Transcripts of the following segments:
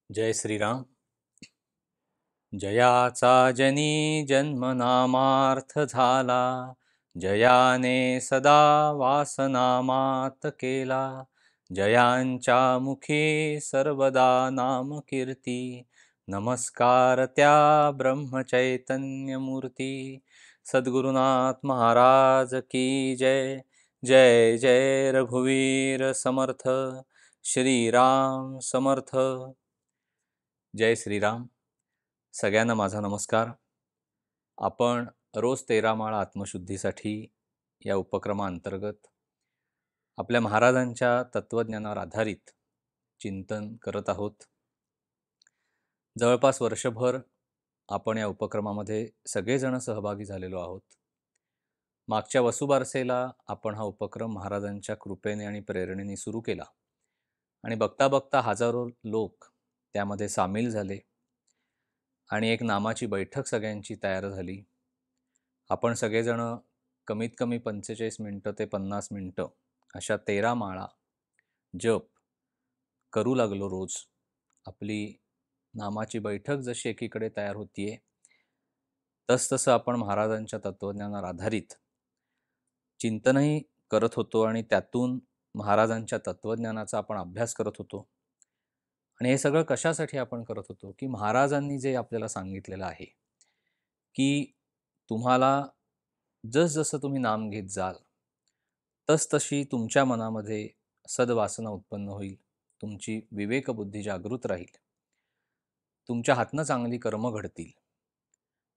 जय श्रीराम. जयाचा जनी जन्मनामार्थ झाला, जयाने सदा वासनामात केला. जयांच्या मुखी सर्वदा नाम कीर्ती, नमस्कार त्या ब्रह्मचैतन्य मूर्ती. सद्गुरुनाथ महाराज की जय. जय जय रघुवीर समर्थ, श्रीराम समर्थ. जय श्रीराम. सगळ्यांना माझा नमस्कार. आपण रोज 13 माळा आत्मशुद्धीसाठी या उपक्रमाअंतर्गत आपल्या महाराजांच्या तत्त्वज्ञानावर आधारित चिंतन करत आहोत. जवळपास वर्षभर आपण या उपक्रमामध्ये सगळेजण सहभागी झालेलो आहोत. मागच्या वसुबारसेला आपण हा उपक्रम महाराजांच्या कृपेने आणि प्रेरणेने सुरू केला आणि बघता बघता हजारो लोक त्यामध्ये सामील झाले आणि एक नामाची बैठक सगळ्यांची तयार झाली. आपण सगळेजण कमीत कमी 45 मिनटं ते 50 मिनटं अशा 13 माळा जप करू लागलो रोज. आपली नामाची बैठक जशी एकीकडे तयार होतीये, तसतसं आपण महाराजांच्या तत्त्वज्ञानावर आधारित चिंतनही करत होतो आणि त्यातून महाराजांच्या तत्त्वज्ञानाचा आपण अभ्यास करत होतो. आणि हे सगळं कशासाठी आपण करत होतो, की महाराजांनी जे आपल्याला सांगितलेलं आहे की तुम्हाला जसजसं तुम्ही नाम घेत जाल तसतशी तुमच्या मनामध्ये सद्वासना उत्पन्न होईल, तुमची विवेकबुद्धी जागृत राहील, तुमच्या हातनं चांगली कर्म घडतील,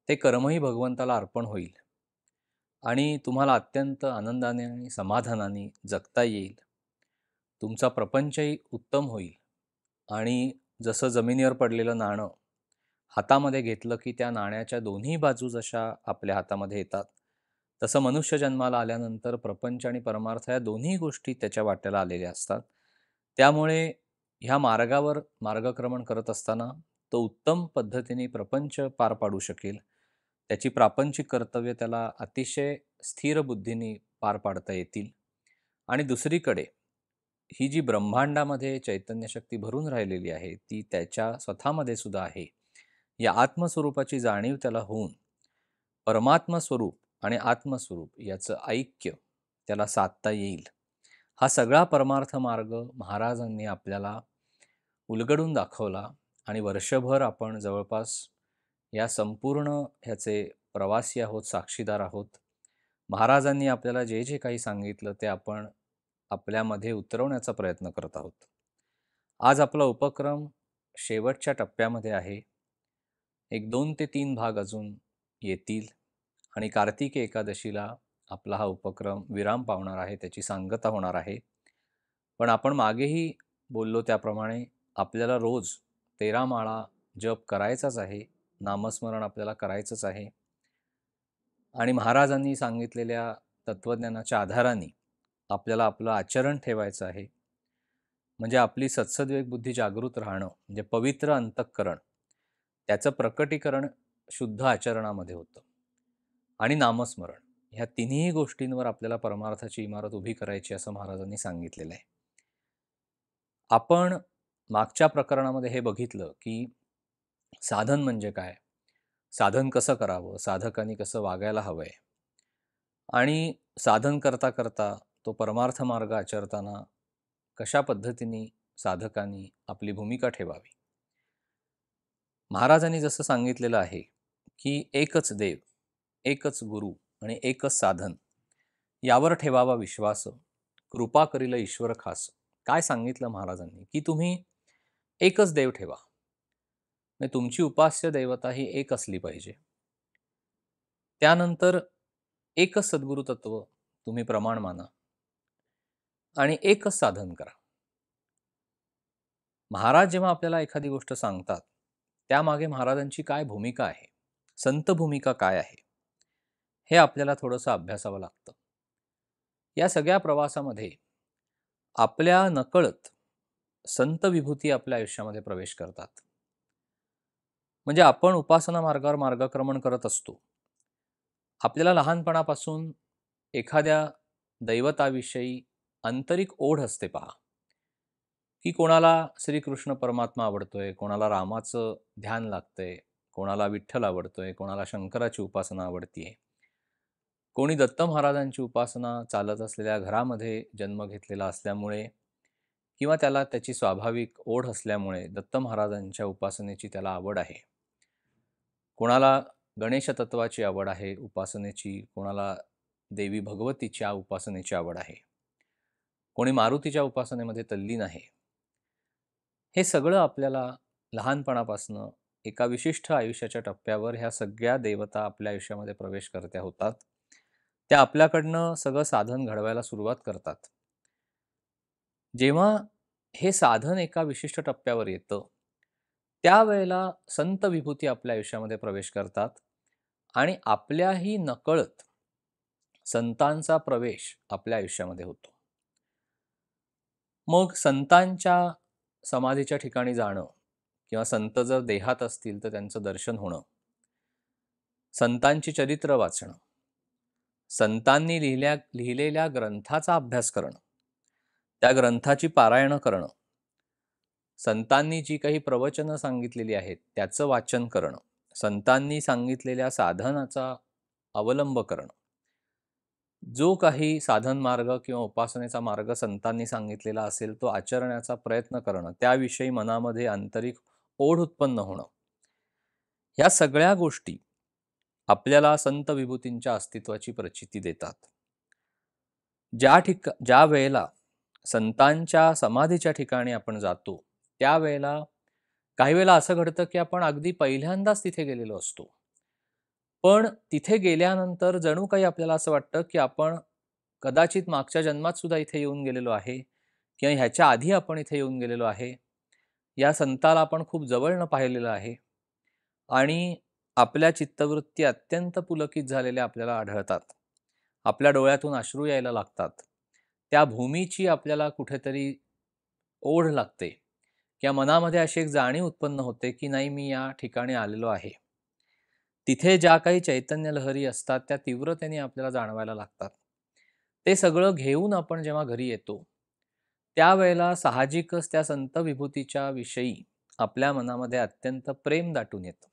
ते कर्मही भगवंताला अर्पण होईल आणि तुम्हाला अत्यंत आनंदाने आणि समाधानाने जगता येईल. तुमचा प्रपंचही उत्तम होईल आणि जसं जमिनीवर पडलेलं नाणं हातामध्ये घेतलं की त्या नाण्याच्या दोन्ही बाजू जशा आपल्या हातामध्ये येतात, तसं मनुष्य जन्माला आल्यानंतर प्रपंच आणि परमार्थ या दोन्ही गोष्टी त्याच्या वाट्याला आलेल्या असतात. त्यामुळे ह्या मार्गावर मार्गक्रमण करत असताना तो उत्तम पद्धतीने प्रपंच पार पाडू शकेल. त्याची प्रापंचिक कर्तव्य त्याला अतिशय स्थिर बुद्धीने पार पाडता येतील. आणि दुसरीकडे ही जी ब्रह्मांडामध्ये चैतन्य शक्ती भरून राहिलेली आहे, ती त्याच्या स्वतःमध्ये सुद्धा आहे. या आत्मस्वरूपाची जाणीव त्याला होऊन परमात्मा स्वरूप आणि आत्मस्वरूप याचं ऐक्य त्याला साधता येईल. हा सगळा परमार्थ मार्ग महाराजांनी आपल्याला उलगडून दाखवला आणि वर्षभर आपण जवळपास या संपूर्ण ह्याचे प्रवासी आहोत, साक्षीदार आहोत. महाराजांनी आपल्याला जे जे काही सांगितलं ते आपण आपल्यामध्ये उतरवण्याचा प्रयत्न करत आहोत. आज आपला उपक्रम शेवटच्या टप्प्यामध्ये आहे. एक 2 ते 3 भाग अजून येतील आणि कार्तिकी एकादशीला आपला हा उपक्रम विराम पावणार आहे, त्याची सांगता होणार आहे. पण आपण मागेही बोललो त्याप्रमाणे आपल्याला रोज 13 माळा जप करायचाच आहे, नामस्मरण आपल्याला करायचंच आहे आणि महाराजांनी सांगितलेल्या तत्त्वज्ञानाच्या आधाराने आपल्याला आपलं आचरण ठेवायचं आहे. म्हणजे आपली सत्सद्विवेक बुद्धी जागृत राहणं, म्हणजे पवित्र अंतःकरण, त्याचं प्रकटीकरण शुद्ध आचरणामध्ये होतं. आणि नामस्मरण, ह्या तिन्ही गोष्टींवर आपल्याला परमार्थाची इमारत उभी करायची असं महाराजांनी सांगितलेलं आहे. आपण मागच्या प्रकरणामध्ये हे बघितलं की साधन म्हणजे काय, साधन कसं करावं, साधकांनी कसं वागायला हवंय आणि साधन करता करता तो परमार्थ मार्ग आचरताना कशा पद्धतीने साधकांनी आपली भूमिका ठेवावी. महाराजांनी जसं सांगितलेलं आहे की एकच देव, एकच गुरु आणि एकच साधन, यावर ठेवावा विश्वास, कृपा करील ईश्वर खास. काय सांगितलं महाराजांनी की तुम्ही एकच देव ठेवा, म्हणजे तुमची उपास्य देवता ही एक असली पाहिजे. त्यानंतर एकच सद्गुरु तत्व तुम्ही प्रमाण माना आणि एकच साधन करा. महाराज जेव्हा आपल्याला एखादी गोष्ट सांगतात त्यामागे महाराजांची काय भूमिका आहे, संत भूमिका काय आहे, हे आपल्याला थोडंसं अभ्यासावं लागतं. या सगळ्या प्रवासामध्ये आपल्या नकळत संत विभूती आपल्या आयुष्यामध्ये प्रवेश करतात. म्हणजे आपण उपासना मार्गावर मार्गक्रमण करत असतो. आपल्याला लहानपणापासून एखाद्या दैवताविषयी आंतरिक ओढ असते पहा, की कोणाला श्रीकृष्ण परमात्मा आवडतोय, कोणाला रामाचं ध्यान लागतंय, कोणाला विठ्ठल आवडतोय, कोणाला शंकराची उपासना आवडतीये. कोणी दत्त महाराजांची उपासना चालत असलेल्या घरामध्ये जन्म घेतलेला असल्यामुळे किंवा त्याला त्याची स्वाभाविक ओढ असल्यामुळे दत्त महाराजांच्या उपासनेची त्याला आवड आहे. कोणाला गणेश तत्वाची आवड आहे उपासनेची, कोणाला देवी भगवतीच्या उपासनेची आवड आहे. कोणी मारुतीच्या उपासनेमध्ये तल्लीन आहे. हे सगळं आपल्याला लहानपणापासनं एका विशिष्ट आयुष्याच्या टप्प्यावर ह्या सगळ्या देवता आपल्या आयुष्यामध्ये प्रवेश करत्या होतात. त्या आपल्याकडनं सगळं साधन घडवायला सुरुवात करतात. जेव्हा हे साधन एका विशिष्ट टप्प्यावर येतं, त्यावेळेला संत विभूती आपल्या आयुष्यामध्ये प्रवेश करतात आणि आपल्याही नकळत संतांचा प्रवेश आपल्या आयुष्यामध्ये होतो. मग संतांच्या समाधीच्या ठिकाणी जाणं किंवा संत जर देहात असतील तर त्यांचं दर्शन होणं, संतांची चरित्र वाचणं, संतांनी लिहिलेल्या ग्रंथाचा अभ्यास करणं, त्या ग्रंथाची पारायणं करणं, संतांनी जी काही प्रवचनं सांगितलेली आहेत त्याचं वाचन करणं, संतांनी सांगितलेल्या साधनाचा अवलंब करणं, जो काही साधन मार्ग किंवा उपासनेचा मार्ग संतांनी सांगितलेला असेल तो आचरण्याचा प्रयत्न करणं, त्याविषयी मनामध्ये आंतरिक ओढ उत्पन्न होणं, ह्या सगळ्या गोष्टी आपल्याला संत विभूतींच्या अस्तित्वाची प्रचिती देतात. ज्या वेळेला संतांच्या समाधीच्या ठिकाणी आपण जातो, त्यावेळेला काही वेळेला असं घडतं की आपण अगदी पहिल्यांदाच तिथे गेलेलो असतो. पण तिथे गेल्यानंतर जणू काही आपल्याला असं वाटतं की आपण कदाचित मागच्या जन्मात सुद्धा इथे येऊन गेलेलो आहे किंवा ह्याच्या आधी आपण इथे येऊन गेलेलो आहे. या संताला आपण खूप जवळनं पाहिलेलं आहे आणि आपल्या चित्तवृत्ती अत्यंत पुलकित झालेल्या आपल्याला आढळतात. आपल्या डोळ्यातून अश्रू यायला लागतात. त्या भूमीची आपल्याला कुठेतरी ओढ लागते किंवा मनामध्ये अशी एक जाणीव उत्पन्न होते की नाही, मी या ठिकाणी आलेलो आहे. तिथे ज्या काही चैतन्य लहरी असतात त्या तीव्रतेने आपल्याला जाणवायला लागतात. ते सगळं घेऊन आपण जेव्हा घरी येतो, त्यावेळेला साहजिकच त्या संत विभूतीच्या विषयी आपल्या मनामध्ये अत्यंत प्रेम दाटून येतं.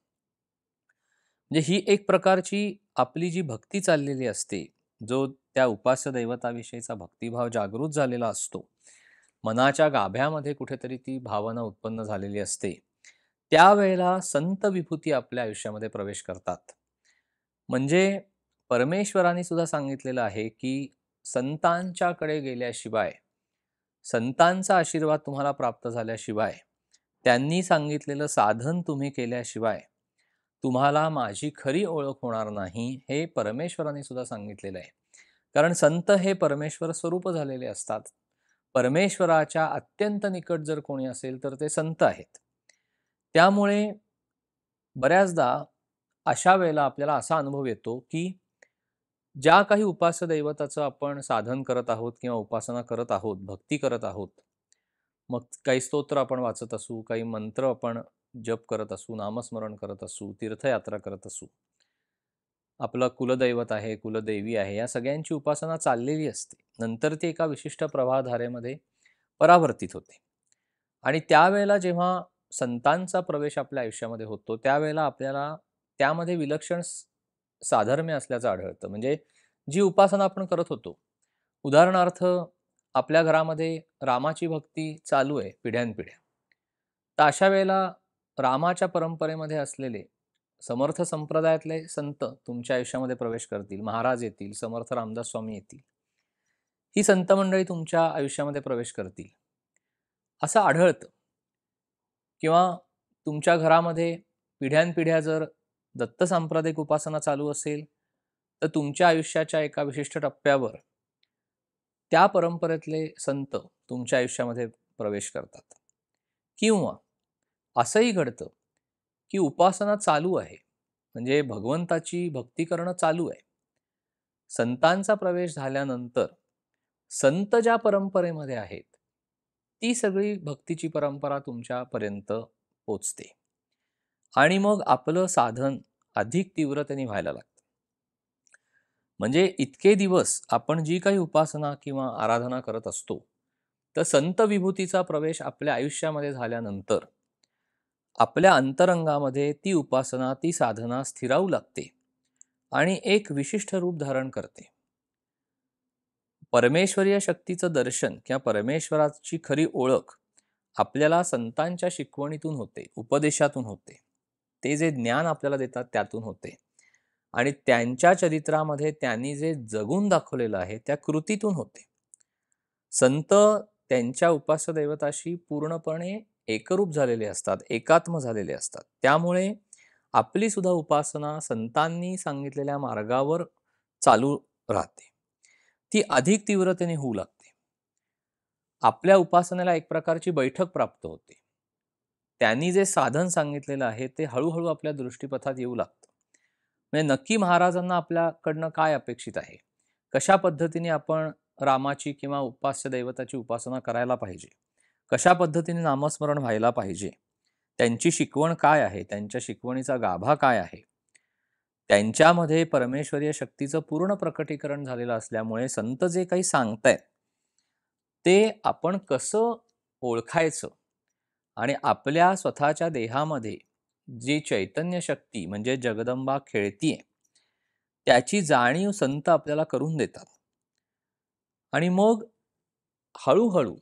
म्हणजे ही एक प्रकारची आपली जी भक्ती चाललेली असते, जो त्या उपास्य दैवताविषयीचा भक्तिभाव जागृत झालेला असतो, मनाच्या गाभ्यामध्ये कुठेतरी ती भावना उत्पन्न झालेली असते, त्यावेळेला संत विभूती आपल्या आयुष्यामध्ये प्रवेश करतात. म्हणजे परमेश्वराने सुद्धा सांगितलेलं आहे की संतांच्याकडे गेल्याशिवाय, संतांचा आशीर्वाद तुम्हाला प्राप्त झाल्याशिवाय, त्यांनी सांगितलेलं साधन तुम्ही केल्याशिवाय तुम्हाला माझी खरी ओळख होणार नाही, हे परमेश्वराने सुद्धा सांगितलेलं आहे. कारण संत हे परमेश्वर स्वरूप झालेले असतात. परमेश्वराच्या अत्यंत निकट जर कोणी असेल तर ते संत आहेत. त्यामुळे बऱ्याचदा अशा वेळेला आपल्याला असा अनुभव येतो की ज्या काही उपास्य दैवताचं आपण साधन करत आहोत किंवा उपासना करत आहोत, भक्ती करत आहोत, मग काही स्तोत्र आपण वाचत असू, काही मंत्र आपण जप करत असू, नामस्मरण करत असू, तीर्थयात्रा करत असू, आपलं कुलदैवत आहे, कुलदेवी आहे, या सगळ्यांची उपासना चाललेली असते. नंतर ती एका विशिष्ट प्रवाहधारेमध्ये परावर्तित होते आणि त्यावेळेला जेव्हा संतांचा प्रवेश आपल्या आयुष्यामध्ये होतो, त्यावेळेला आपल्याला त्यामध्ये विलक्षण साधर्म्य असल्याचं आढळतं. म्हणजे जी उपासना आपण करत होतो, उदाहरणार्थ आपल्या घरामध्ये रामाची भक्ती चालू आहे पिढ्यानपिढ्या, तर अशा वेळेला रामाच्या परंपरेमध्ये असलेले समर्थ संप्रदायातले संत तुमच्या आयुष्यामध्ये प्रवेश करतील. महाराज येतील, समर्थ रामदास स्वामी येतील, ही संत मंडळी तुमच्या आयुष्यामध्ये प्रवेश करतील असं आढळतं. किंवा तुमच्या घरामध्ये पिढ्यानपिढ्या जर दत्त सांप्रदायिक उपासना चालू असेल, तर तुमच्या आयुष्याच्या एका विशिष्ट टप्प्यावर त्या परंपरेतले संत तुमच्या आयुष्यामध्ये प्रवेश करतात. किंवा असंही घडतं की उपासना चालू आहे, म्हणजे भगवंताची भक्ती करणं चालू आहे, संतांचा प्रवेश झाल्यानंतर संत ज्या परंपरेमध्ये आहेत ती सगळी भक्तीची परंपरा तुमच्यापर्यंत पोचते आणि मग आपलं साधन अधिक तीव्रतेने व्हायला लागतं. म्हणजे इतके दिवस आपण जी काही उपासना किंवा आराधना करत असतो, तर संत विभूतीचा प्रवेश आपल्या आयुष्यामध्ये झाल्यानंतर आपल्या अंतरंगामध्ये ती उपासना, ती साधना स्थिरावू लागते आणि एक विशिष्ट रूप धारण करते. परमेश्वरीय शक्तीचं दर्शन किंवा परमेश्वराची खरी ओळख आपल्याला संतांच्या शिकवणीतून होते, उपदेशातून होते. ते जे ज्ञान आपल्याला देतात त्यातून होते आणि त्यांच्या चरित्रामध्ये त्यांनी जे जगून दाखवलेलं आहे त्या कृतीतून होते. संत त्यांच्या उपास्य दैवताशी पूर्णपणे एकरूप झालेले असतात, एकात्म झालेले असतात. त्यामुळे आपली सुद्धा उपासना संतांनी सांगितलेल्या मार्गावर चालू राहते. ती अधिक तीव्रतेने होऊ लागते. आपल्या उपासनेला एक प्रकारची बैठक प्राप्त होते. त्यांनी जे साधन सांगितलेलं आहे ते हळूहळू आपल्या दृष्टीपथात येऊ लागतं. म्हणजे नक्की महाराजांना आपल्याकडनं काय अपेक्षित आहे? कशा पद्धतीने आपण रामाची किंवा उपास्य दैवताची उपासना करायला पाहिजे? कशा पद्धतीने नामस्मरण व्हायला पाहिजे? त्यांची शिकवण काय आहे? त्यांच्या शिकवणीचा गाभा काय आहे? त्यांच्यामध्ये परमेश्वरीय शक्तीचं पूर्ण प्रकटीकरण झालेलं असल्यामुळे संत जे काही सांगतायत, ते आपण कसं ओळखायचं आणि आपल्या स्वतःच्या देहामध्ये जी चैतन्य शक्ती म्हणजे जगदंबा खेळतीये, त्याची जाणीव संत आपल्याला करून देतात. आणि मग हळूहळू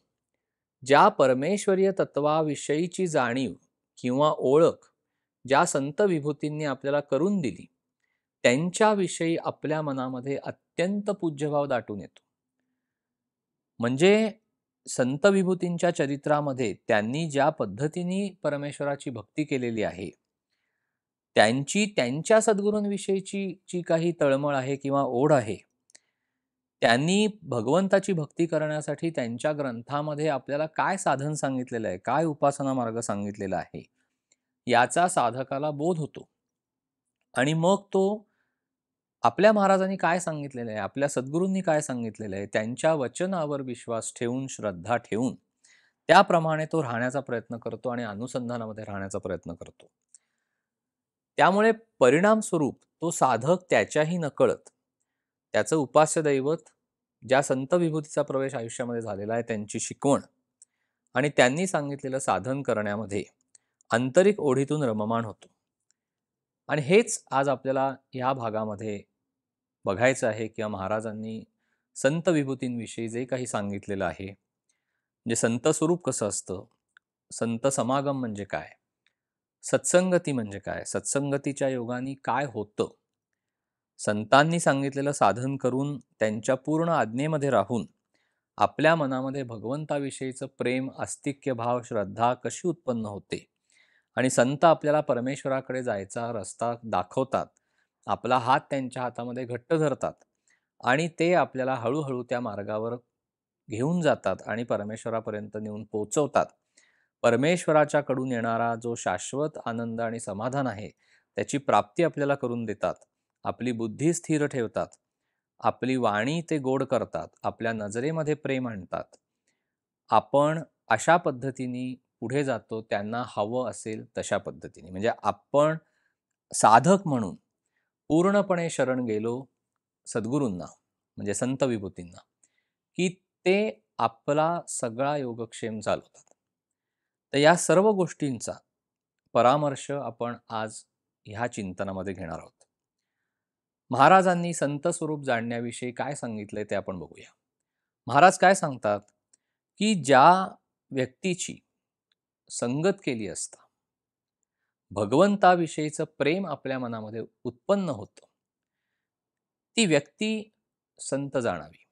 ज्या परमेश्वरीय तत्वाविषयीची जाणीव किंवा ओळख ज्या संत विभूतींनी आपल्याला करून दिली, त्यांच्याविषयी आपल्या मनामध्ये अत्यंत पूज्यभाव दाटून येतो. म्हणजे संत विभूतींच्या चरित्रामध्ये त्यांनी ज्या पद्धतीने परमेश्वराची भक्ती केलेली आहे, त्यांची त्यांच्या सद्गुरूंविषयीची जी काही तळमळ आहे किंवा ओढ आहे, त्यांनी भगवंताची भक्ती करण्यासाठी त्यांच्या ग्रंथामध्ये आपल्याला काय साधन सांगितलेलं आहे, काय उपासना मार्ग सांगितलेला आहे, याचा साधकाला बोध होतो. आणि मग तो आपल्या महाराजांनी काय सांगितलेलं आहे, आपल्या सद्गुरूंनी काय सांगितलेलं आहे, त्यांच्या वचनावर विश्वास ठेवून, श्रद्धा ठेवून, त्याप्रमाणे तो राहण्याचा प्रयत्न करतो आणि अनुसंधानामध्ये राहण्याचा प्रयत्न करतो. त्यामुळे परिणाम स्वरूप तो साधक त्याच्याही नकळत त्याचं उपास्य दैवत, ज्या संत विभूतीचा प्रवेश आयुष्यामध्ये झालेला आहे, त्यांची शिकवण आणि त्यांनी सांगितलेलं साधन करण्यामध्ये आंतरिक ओढीतून रममाण होतो. आणि हेच आज आपल्याला ह्या भागामध्ये बघायचं आहे किंवा महाराजांनी संत विभूतींविषयी जे काही सांगितलेलं आहे, म्हणजे संत स्वरूप कसं असतं, संत समागम म्हणजे काय, सत्संगती म्हणजे काय, सत्संगतीच्या योगाने काय होतं, संतांनी सांगितलेलं साधन करून त्यांच्या पूर्ण आज्ञेमध्ये राहून आपल्या मनामध्ये भगवंताविषयीचं प्रेम, आस्तिक्य भाव, श्रद्धा कशी उत्पन्न होते आणि संत आपल्याला परमेश्वराकडे जायचा रस्ता दाखवतात. आपला हात त्यांच्या हातामध्ये घट्ट धरतात आणि ते आपल्याला हळूहळू त्या मार्गावर घेऊन जातात आणि परमेश्वरापर्यंत नेऊन पोहोचवतात. परमेश्वराच्याकडून येणारा जो शाश्वत आनंद आणि समाधान आहे, त्याची प्राप्ती आपल्याला करून देतात. आपली बुद्धी स्थिर ठेवतात. आपली वाणी ते गोड करतात. आपल्या नजरेमध्ये प्रेम आणतात. आपण अशा पद्धतीने पुढे जातो त्यांना हवं असेल तशा पद्धतीने. म्हणजे आपण साधक म्हणून पूर्णपणे शरण गेलो सद्गुरूंना, म्हणजे संत विभूतींना, की ते आपला सगळा योगक्षेम चालवतात. तर या सर्व गोष्टींचा परामर्श आपण आज ह्या चिंतनामध्ये घेणार आहोत. महाराजांनी संत स्वरूप जाणण्याविषयी काय सांगितलंय ते आपण बघूया. महाराज काय सांगतात, की ज्या व्यक्तीची संगत केली असता भगवंताविषयीचं प्रेम आपल्या मनामध्ये उत्पन्न होतं, ती व्यक्ती संत जाणावी.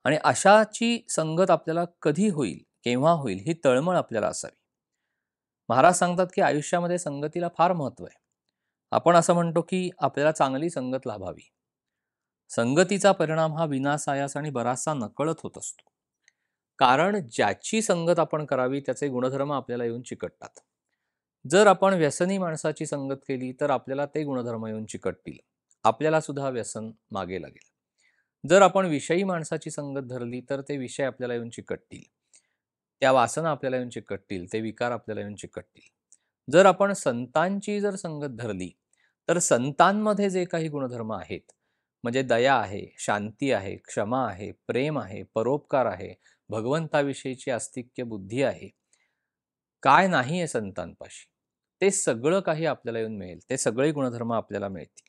आणि अशाची संगत आपल्याला कधी होईल, केव्हा होईल, ही तळमळ आपल्याला असावी. महाराज सांगतात, की आयुष्यामध्ये संगतीला फार महत्त्व आहे. आपण असं म्हणतो, की आपल्याला चांगली संगत लाभावी. संगतीचा परिणाम हा विनासायास आणि बराचसा नकळत होत असतो. कारण ज्याची संगत आपण करावी त्याचे गुणधर्म आपल्याला येऊन चिकटतात. जर आपण व्यसनी माणसाची संगत केली तर आपल्याला ते गुणधर्म येऊन चिकटतील. आपल्याला सुद्धा व्यसन मागे लागेल. जर आपण विषयी माणसाची संगत धरली तर ते विषय आपल्याला येऊन चिकटतील. त्या वासना आपल्याला येऊन चिकटतील, ते विकार आपल्याला येऊन चिकटतील. जर आपण संतांची जर संगत धरली तर संतांमध्ये जे काही गुणधर्म आहेत, म्हणजे दया आहे, शांती आहे, क्षमा आहे, प्रेम आहे, परोपकार आहे, भगवंताविषयीची आस्तिक्य बुद्धी आहे, काय नाही आहे संतांपाशी, ते सगळं काही आपल्याला येऊन मिळेल. ते सगळे गुणधर्म आपल्याला मिळतील.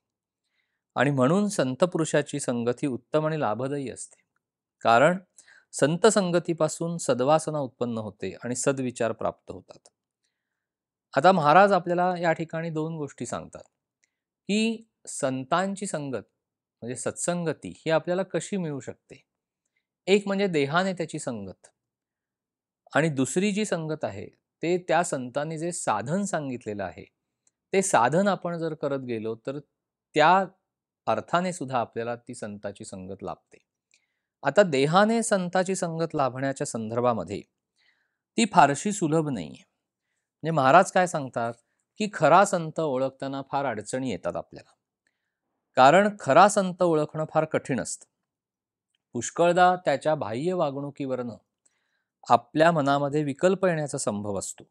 आणि म्हणून संत पुरुषाची संगती उत्तम आणि लाभदायी असते. कारण संत संगतीपासून सद्वासना उत्पन्न होते आणि सद्विचार प्राप्त होतात. आता महाराज आपल्याला या ठिकाणी 2 गोष्टी सांगतात, की संतांची संगत म्हणजे सत्संगती ही आपल्याला कशी मिळू शकते. एक म्हणजे देहाने त्याची संगत आणि दुसरी जी संगत आहे, ते त्या संतांनी जे साधन सांगितलेलं आहे, ते साधन आपण जर करत गेलो, तर त्या अर्थाने सुद्धा आपल्याला ती संताची संगत लाभते. आता देहाने संताची संगत लाभण्याच्या संदर्भामध्ये ती फारशी सुलभ नाहीये. म्हणजे महाराज काय सांगतात, की खरा संत ओळखताना फार अडचणी येतात आपल्याला. कारण खरा संत ओळखणं फार कठीण असतं. पुष्कळदा त्याच्या बाह्य वागणुकीवरनं आपल्या मनामध्ये विकल्प येण्याचा संभव असतो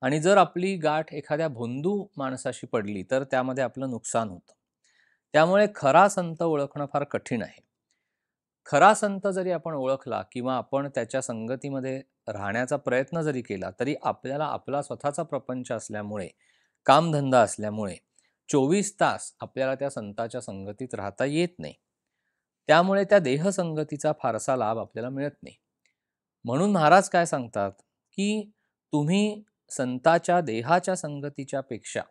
आणि जर आपली गाठ एखाद्या भोंदू माणसाशी पडली तर त्यामध्ये आपलं नुकसान होतं. त्यामुळे खरा संत ओळखणं फार कठीण आहे. खरा संत जरी आपण ओळखला किंवा आपण त्याच्या संगतीमध्ये राहण्याचा प्रयत्न जरी केला, तरी आपल्याला आपला स्वतःचा प्रपंच असल्यामुळे, कामधंदा असल्यामुळे 24 तास आपल्याला त्या संताच्या संगतीत राहता येत नाही. त्यामुळे त्या देहसंगतीचा फारसा लाभ आपल्याला मिळत नाही. म्हणून महाराज काय सांगतात, की तुम्ही संताच्या देहाच्या संगतीच्या पेक्षा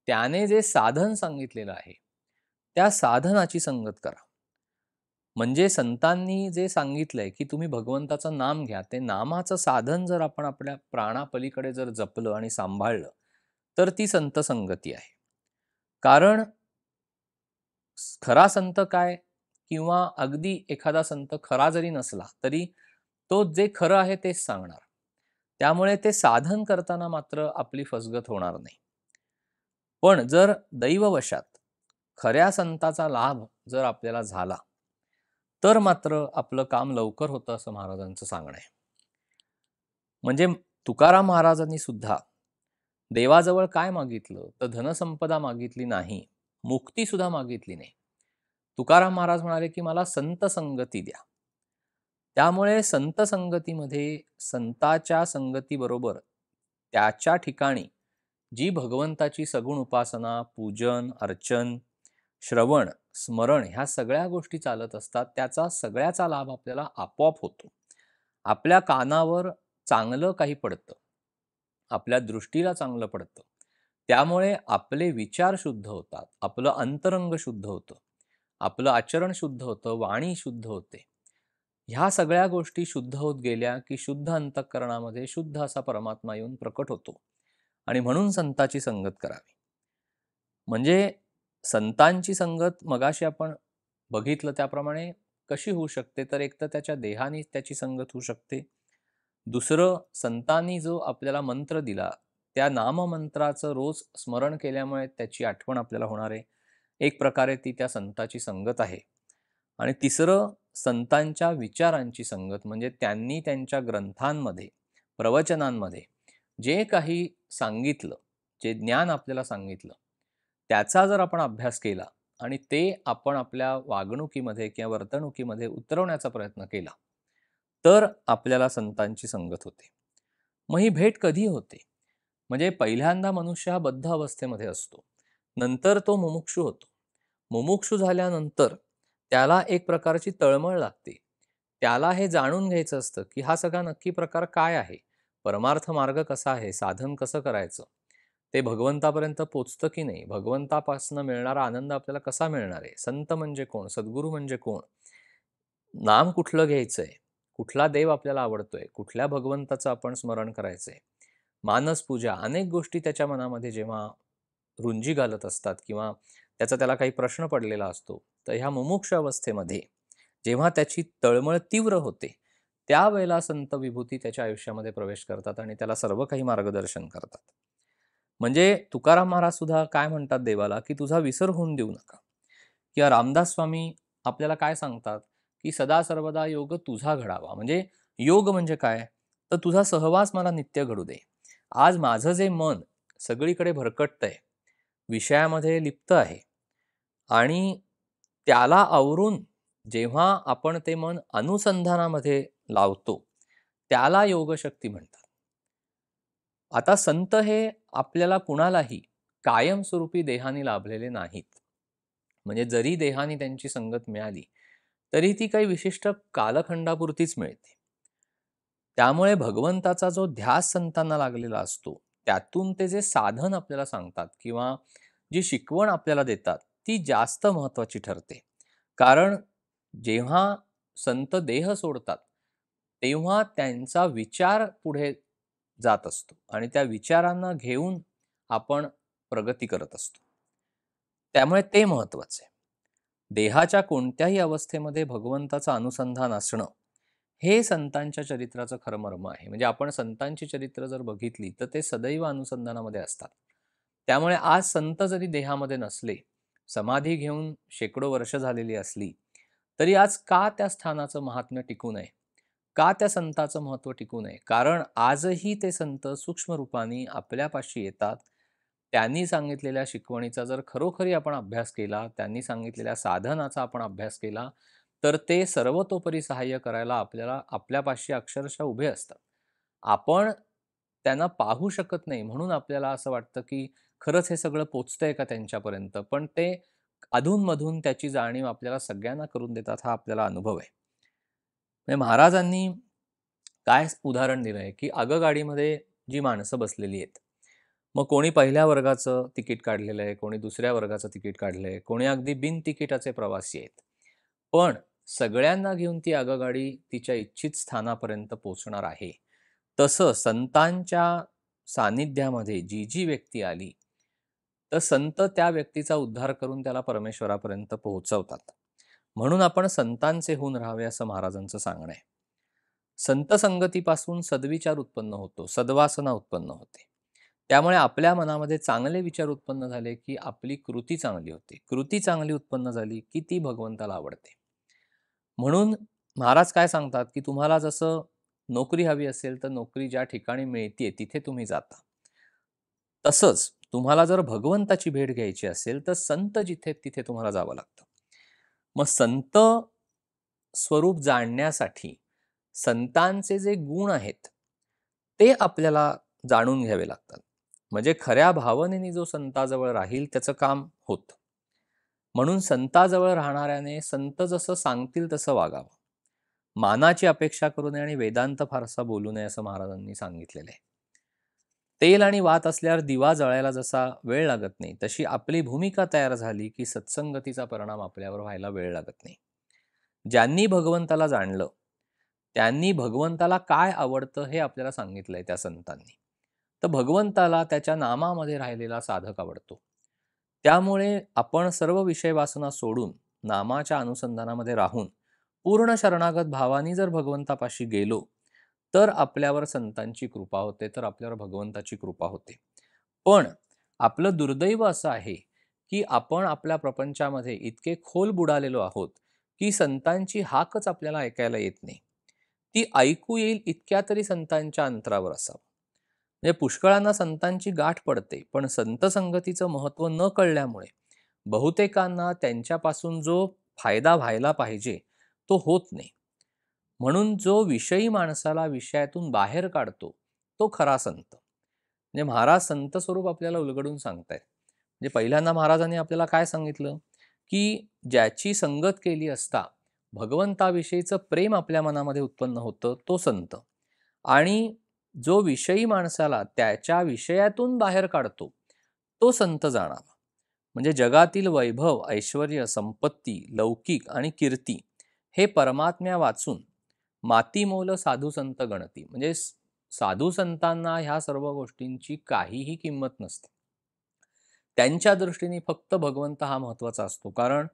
त्याने जे साधन सांगितलेलं आहे, त्या साधनाची संगत करा. म्हणजे संतांनी जे सांगितलंय, की तुम्ही भगवंताचं नाम घ्या, ते नामाचं साधन जर आपण आपल्या प्राणापलीकडे जर जपलं आणि सांभाळलं, तर ती संत संगती आहे. कारण खरा संत काय किंवा अगदी एखादा संत खरा जरी नसला, तरी तो जे खरं आहे तेच सांगणार. त्यामुळे ते साधन करताना मात्र आपली फसगत होणार नाही. पण जर दैववशात खऱ्या संताचा लाभ जर आपल्याला झाला, तर मात्र आपलं काम लवकर होतं असं महाराजांचं सांगणं आहे. म्हणजे तुकाराम महाराजांनी सुद्धा देवाजवळ काय मागितलं, तर धनसंपदा मागितली नाही, मुक्ती सुद्धा मागितली नाही. तुकाराम महाराज म्हणाले, की मला संत संगती द्या. त्यामुळे संत संगतीमध्ये संताच्या संगतीबरोबर त्याच्या ठिकाणी जी भगवंताची सगुण उपासना, पूजन, अर्चन, श्रवण, स्मरण ह्या सगळ्या गोष्टी चालत असतात, त्याचा सगळ्याचा लाभ आपल्याला आपोआप होतो. आपल्या कानावर चांगलं काही पडतं, आपल्या दृष्टीला चांगलं पडतं. त्यामुळे आपले विचार शुद्ध होतात, आपलं अंतरंग शुद्ध होतं, आपलं आचरण शुद्ध होतं, वाणी शुद्ध होते. ह्या सगळ्या गोष्टी शुद्ध होत गेल्या, की शुद्ध अंतःकरणामध्ये शुद्ध असा परमात्मा येऊन प्रकट होतो आणि म्हणून संताची संगत करावी. म्हणजे संतांची संगत मगाशी आपण बघितलं त्याप्रमाणे कशी होऊ शकते, तर एक तर त्याच्या देहाने त्याची संगत होऊ शकते. दुसरं, संतांनी जो आपल्याला मंत्र दिला, त्या नाममंत्राचं रोज स्मरण केल्यामुळे त्याची आठवण आपल्याला होणार आहे. एक प्रकारे ती त्या संताची संगत आहे. आणि तिसरं, संतांच्या विचारांची संगत म्हणजे त्यांनी त्यांच्या ग्रंथांमध्ये, प्रवचनांमध्ये जे काही सांगितलं, जे ज्ञान आपल्याला सांगितलं, त्याचा जर आपण अभ्यास केला आणि ते आपण आपल्या वागणुकीमध्ये किंवा वर्तणुकीमध्ये उतरवण्याचा प्रयत्न केला, तर आपल्याला संतांची संगत होते. मग ही भेट कधी होते? म्हणजे पहिल्यांदा मनुष्य हा बद्ध अवस्थेमध्ये असतो. नंतर तो मुमुक्षू होतो. मुमुक्षू झाल्यानंतर त्याला एक प्रकारची तळमळ लागते. त्याला हे जाणून घ्यायचं असतं, की हा सगळा नक्की प्रकार काय आहे? परमार्थ मार्ग कसा आहे? साधन कसं करायचं? ते भगवंतापर्यंत पोचतं की नाही? भगवंतापासून मिळणारा आनंद आपल्याला कसा मिळणार आहे? संत म्हणजे कोण? सद्गुरू म्हणजे कोण? नाम कुठलं घ्यायचंय? कुठला देव आपल्याला आवडतोय? कुठल्या भगवंताचं आपण स्मरण करायचंय? मानस पूजा, अनेक गोष्टी त्याच्या मनामध्ये जेव्हा रुंजी घालत असतात किंवा त्याला काही प्रश्न पडलेला असतो, तर ह्या मुमुक्ष अवस्थेमध्ये जेव्हा त्याची तळमळ तीव्र होते, त्यावेळेला संत विभूती त्याच्या आयुष्यामध्ये प्रवेश करतात आणि त्याला सर्व काही मार्गदर्शन करतात. म्हणजे तुकाराम महाराज सुद्धा काय म्हणतात देवाला, की तुझा विसर होऊन देऊ नका. किंवा रामदास स्वामी आपल्याला काय सांगतात, की सदा सर्वदा योग तुझा घडावा. म्हणजे योग म्हणजे काय? तर तुझा सहवास मला नित्य घडू दे. आज माझं जे मन सगळीकडे भरकटतंय, विषयामध्ये लिप्त आहे आणि त्याला आवरून जेव्हा आपण ते मन अनुसंधानामध्ये लावतो त्याला योगशक्ती म्हणतात. आता संत हे आपल्याला कुणालाही कायमस्वरूपी देहाने लाभलेले नाहीत. म्हणजे जरी देहाने त्यांची संगत मिळाली तरी ती काही विशिष्ट कालखंडापुरतीच मिळते. त्यामुळे भगवंताचा जो ध्यास संतांना लागलेला असतो, त्यातून ते जे साधन आपल्याला सांगतात किंवा जी शिकवण आपल्याला देतात, ती जास्त महत्त्वाची ठरते. कारण जेव्हा संत देह सोडतात, तेव्हा त्यांचा विचार पुढे जात असतो आणि त्या विचारांना घेऊन आपण प्रगती करत असतो. त्यामुळे ते महत्त्वाचं आहे. देहाच्या कोणत्याही अवस्थेमध्ये भगवंताचं अनुसंधान असणं, हे संतांच्या चरित्राचं खरं मर्म आहे. म्हणजे आपण संतांची चरित्र जर बघितली, तर ते सदैव अनुसंधानामध्ये असतात. त्यामुळे आज संत जरी देहामध्ये नसले, समाधी घेऊन शेकडो वर्ष झालेली असली, तरी आज का त्या स्थानाचं महात्म्य टिकू नये? का त्या संताचं महत्त्व टिकू नये? कारण आजही ते संत सूक्ष्म रूपाने आपल्यापाशी येतात. त्यांनी सांगितलेल्या शिकवणीचा जर खरोखरी आपण अभ्यास केला, त्यांनी सांगितलेल्या साधनाचा आपण अभ्यास केला, तर ते सर्वतोपरी सहाय्य करायला आपल्याला आपल्यापाशी अक्षरशः उभे असतात. आपण त्यांना पाहू शकत नाही म्हणून आपल्याला असं वाटतं, की खरंच हे सगळं पोहोचतंय का त्यांच्यापर्यंत? पण ते अधूनमधून त्याची जाणीव आपल्याला सगळ्यांना करून देतात, हा आपल्याला अनुभव आहे. म्हणजे महाराजांनी काय उदाहरण दिलंय, की आगगाडीमध्ये जी माणसं बसलेली आहेत. मग कोणी पहिल्या वर्गाचं तिकीट काढलेलं आहे, कोणी दुसऱ्या वर्गाचं तिकीट काढलंय, कोणी अगदी बिन तिकिटाचे प्रवासी आहेत. पण सगळ्यांना घेऊन ती आगगाडी तिच्या इच्छित स्थानापर्यंत पोहोचणार आहे. तसं संतांच्या सानिध्यामध्ये जी जी व्यक्ती आली, तर संत त्या व्यक्तीचा उद्धार करून त्याला परमेश्वरापर्यंत पोहोचवतात. म्हणून आपण संतांचे होऊन राहावे असं महाराजांचं सांगणं आहे. संत संगतीपासून सद्विचार उत्पन्न होतो, सद्वासना उत्पन्न होते. त्यामुळे आपल्या मनामध्ये चांगले विचार उत्पन्न झाले, की आपली कृती चांगली होते. कृती चांगली उत्पन्न झाली, की ती भगवंताला आवडते. म्हणून महाराज काय सांगतात, की तुम्हाला जसं नोकरी हवी असेल, तर नोकरी ज्या ठिकाणी मिळतीये तिथे तुम्ही जाता. तसंच तुम्हाला जर भगवंताची भेट घ्यायची असेल, तर संत जिथे आहेत तिथे तुम्हाला जावं लागतं. मग संत स्वरूप जाणण्यासाठी संतांचे जे गुण आहेत, ते आपल्याला जाणून घ्यावे लागतात. म्हणजे खऱ्या भावनेने जो संताजवळ राहील त्याचं काम होतं. म्हणून संताजवळ राहणाऱ्याने संत जसं सांगतील तसं वागावं. मानाची अपेक्षा करू नये आणि वेदांत फारसा बोलू नये असं महाराजांनी सांगितलेलं आहे. तेल आणि वात असल्यावर दिवा जळायला जसा वेळ लागत नाही, तशी आपली भूमिका तयार झाली की सत्संगतीचा परिणाम आपल्यावर व्हायला वेळ लागत नाही. ज्यांनी भगवंताला जाणलं, त्यांनी भगवंताला काय आवडतं हे आपल्याला सांगितलंय त्या संतांनी. तर भगवंताला त्याच्या नामामध्ये राहिलेला साधक आवडतो. त्यामुळे आपण सर्व विषय वासना सोडून नामाच्या अनुसंधानामध्ये राहून पूर्ण शरणागत भावानी जर भगवंतापाशी गेलो, तर आपल्यावर संतांची कृपा होते, तर आपल्यावर भगवंताची कृपा होते. पण आपलं दुर्दैव असं आहे, की आपण आपल्या प्रपंचामध्ये इतके खोल बुडालेलो आहोत, की संतांची हाकच आपल्याला ऐकायला येत नाही. ती ऐकू येईल इतक्या तरी संतांच्या अंतरावर असावं. म्हणजे पुष्कळांना संतांची गाठ पडते, पण संत संगतीचं महत्त्व न कळल्यामुळे बहुतेकांना त्यांच्यापासून जो फायदा व्हायला पाहिजे, तो होत नाही. म्हणून जो विषयी माणसाला विषयातून बाहेर काढतो, तो खरा संत. म्हणजे महाराज संत स्वरूप आपल्याला उलगडून सांगतायत. म्हणजे पहिल्यांदा महाराजांनी आपल्याला काय सांगितलं, की ज्याची संगत केली असता भगवंताविषयीचं प्रेम आपल्या मनामध्ये उत्पन्न होतं, तो संत. आणि जो विषयी माणसाला त्याच्या विषयातून बाहेर काढतो, तो संत जाणावा. म्हणजे जगातील वैभव, ऐश्वर्य, संपत्ती, लौकिक आणि कीर्ती हे परमात्म्या वाचून मातीमोल साधू संत गणती. म्हणजे साधू संतांना ह्या सर्व गोष्टींची काहीही किंमत नसते. त्यांच्या दृष्टीने फक्त भगवंत हा महत्त्वाचा असतो. कारण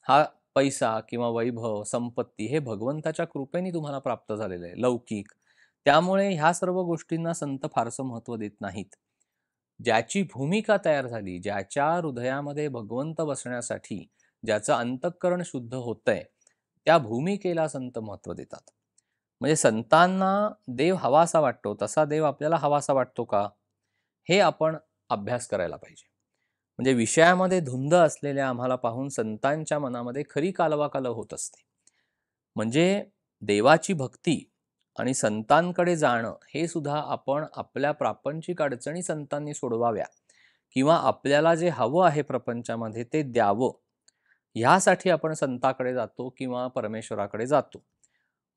हा पैसा किंवा वैभव, संपत्ती हे भगवंताच्या कृपेने तुम्हाला प्राप्त झालेलं आहे, लौकिक. त्यामुळे ह्या सर्व गोष्टींना संत फारसं महत्त्व देत नाहीत. ज्याची भूमिका तयार झाली, ज्याच्या हृदयामध्ये भगवंत बसण्यासाठी ज्याचं अंतःकरण शुद्ध होतंय, त्या भूमिकेला संत महत्त्व देतात. म्हणजे संतांना देव हवासा वाटतो, तसा देव आपल्याला हवासा वाटतो का? हे आपण अभ्यास करायला पाहिजे. म्हणजे विषयामध्ये धुंद असलेल्या आम्हाला पाहून संतांच्या मनामध्ये खरी कालवाकालव होत असते. म्हणजे देवाची भक्ती आणि संतांकडे जाणं हे सुद्धा आपण आपल्या प्रापंचिक अडचणी संतांनी सोडवाव्या किंवा आपल्याला जे हवं आहे प्रपंचामध्ये ते द्यावं, ह्यासाठी आपण संताकडे जातो किंवा परमेश्वराकडे जातो.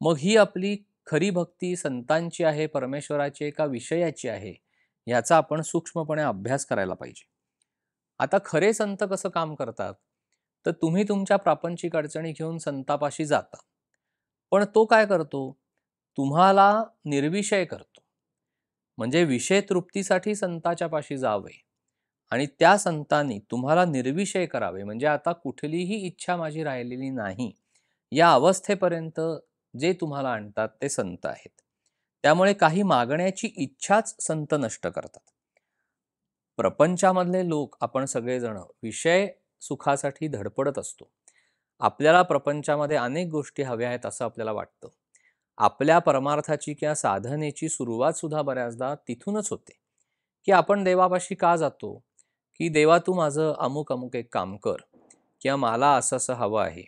मग ही आपली खरी भक्ती संतांची आहे, परमेश्वराची आहे का विषयाची आहे, ह्याचा आपण सूक्ष्मपणे अभ्यास करायला पाहिजे. आता खरे संत कसं काम करतात? तर तुम्ही तुमच्या प्रापंचिक अडचणी घेऊन संतापाशी जाता. पण तो काय करतो? तुम्हाला निर्विषय करतो. म्हणजे विषय तृप्तीसाठी संताच्या पाशी जावे आणि त्या संतांनी तुम्हाला निर्विषय करावे, म्हणजे आता कुठलीही इच्छा माझी राहिलेली नाही, या अवस्थेपर्यंत जे तुम्हाला आणतात ते संत आहेत. त्यामुळे काही मागण्याची इच्छाच संत नष्ट करतात. प्रपंचामधले लोक आपण सगळेजण विषय सुखासाठी धडपडत असतो. आपल्याला प्रपंचामध्ये अनेक गोष्टी हव्या आहेत असं आपल्याला वाटतं. आपल्या परमार्थाची किंवा साधनेची सुरुवात सुद्धा बऱ्याचदा तिथूनच होते, की आपण देवापाशी का जातो? की देवा तू माझं अमुक अमुक एक काम कर, किंवा मला असं असं हवं आहे,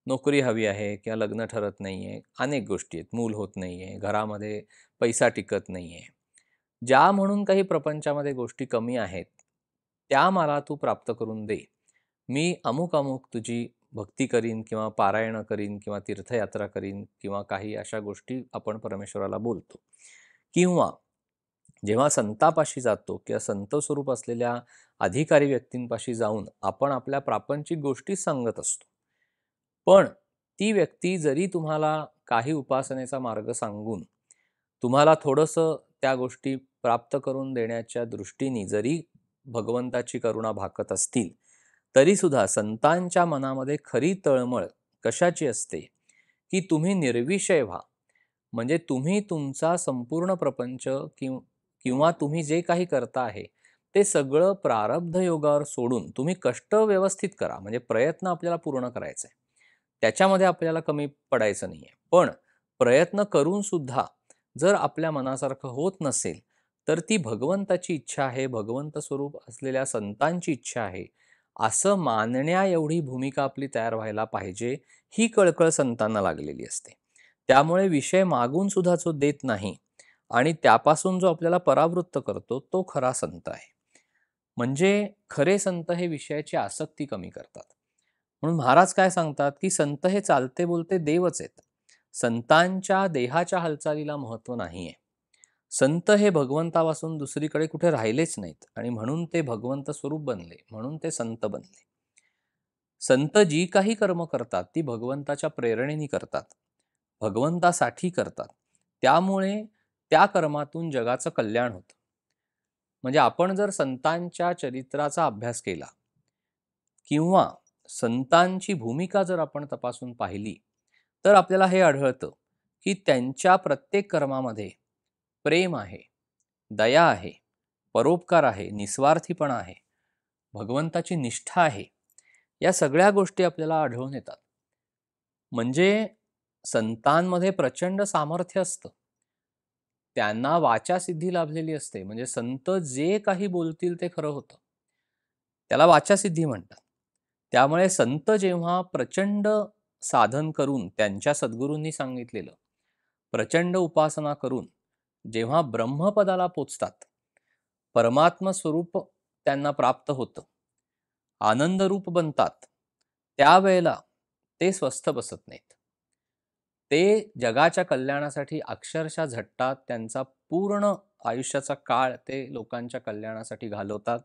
नोकरी हवी आहे किंवा लग्न ठरत नाहीये, अनेक गोष्टी आहेत, मूल होत नाहीये, घरामध्ये पैसा टिकत नाहीये. ज्या म्हणून काही प्रपंचामध्ये गोष्टी कमी आहेत, त्या मला तू प्राप्त करून दे. मी अमुक अमुक तुझी भक्ती करीन किंवा पारायण करीन किंवा तीर्थयात्रा करीन किंवा काही अशा गोष्टी आपण परमेश्वराला बोलतो. किंवा जेव्हा संतापाशी जातो किंवा संत स्वरूप असलेल्या अधिकारी व्यक्तींपाशी जाऊन आपण आपल्या प्रापंचिक गोष्टी सांगत असतो. पण ती व्यक्ती जरी तुम्हाला काही उपासनेचा मार्ग सांगून तुम्हाला थोडंसं त्या गोष्टी प्राप्त करून देण्याच्या दृष्टीने जरी भगवंताची करुणा भाकत असतील, तरी सुद्धा संतांच्या मनामध्ये खरी तळमळ कशाची असते, की तुम्ही निर्विषय व्हा. म्हणजे तुम्ही तुमचा संपूर्ण प्रपंच किंवा तुम्ही जे काही करता आहे ते सगळं प्रारब्ध योगावर सोडून तुम्ही कष्ट व्यवस्थित करा. म्हणजे प्रयत्न आपल्याला पूर्ण करायचा आहे, त्याच्यामध्ये आपल्याला कमी पडायचं नाहीये. पण प्रयत्न करून सुद्धा जर आपल्या मनासारखं होत नसेल, तर ती भगवंताची इच्छा आहे, भगवंत स्वरूप असलेल्या संतांची इच्छा आहे, असं मानण्या एवढी भूमिका आपली तयार व्हायला पाहिजे. ही कळकळ संतांना लागलेली असते. त्यामुळे विषय मागून सुद्धा जो देत नाही आणि त्यापासून जो आपल्याला परावृत्त करतो, तो खरा संत आहे. म्हणजे खरे संत हे विषयाची आसक्ती कमी करतात. म्हणून महाराज काय सांगतात, की संत हे चालते बोलते देवच आहेत. संतांच्या देहाच्या हालचालीला महत्त्व नाहीये. संत हे भगवंतापासून दुसरीकडे कुठे राहिलेच नाहीत आणि म्हणून ते भगवंत स्वरूप बनले, म्हणून ते संत बनले. संत जी काही कर्म करतात ती भगवंताच्या प्रेरणेने करतात, भगवंतासाठी करतात. त्यामुळे त्या कर्मातून जगाचं कल्याण होतं. म्हणजे आपण जर संतांच्या चरित्राचा अभ्यास केला किंवा संतांची भूमिका जर आपण तपासून पाहिली, तर आपल्याला हे आढळतं, की त्यांच्या प्रत्येक कर्मामध्ये प्रेम आहे, दया आहे, परोपकार आहे, निस्वार्थीपणा आहे, भगवंताची निष्ठा आहे. या सगळ्या गोष्टी आपल्याला आढळून येतात. म्हणजे संतांमध्ये प्रचंड सामर्थ्य असतं. त्यांना वाचासिद्धी लाभलेली असते. म्हणजे संत जे काही बोलतील ते खरं होतं. त्याला वाचासिद्धी म्हणतात. त्यामुळे संत जेव्हा प्रचंड साधन करून त्यांच्या सद्गुरूंनी सांगितलेलं प्रचंड उपासना करून जेव्हा ब्रह्मपदाला पोचतात, परमात्म स्वरूप त्यांना प्राप्त होतं, आनंदरूप बनतात, त्यावेळेला ते स्वस्थ बसत नाहीत. ते जगाच्या कल्याणासाठी अक्षरशः झटतात. त्यांचा पूर्ण आयुष्याचा काळ ते लोकांच्या कल्याणासाठी घालवतात.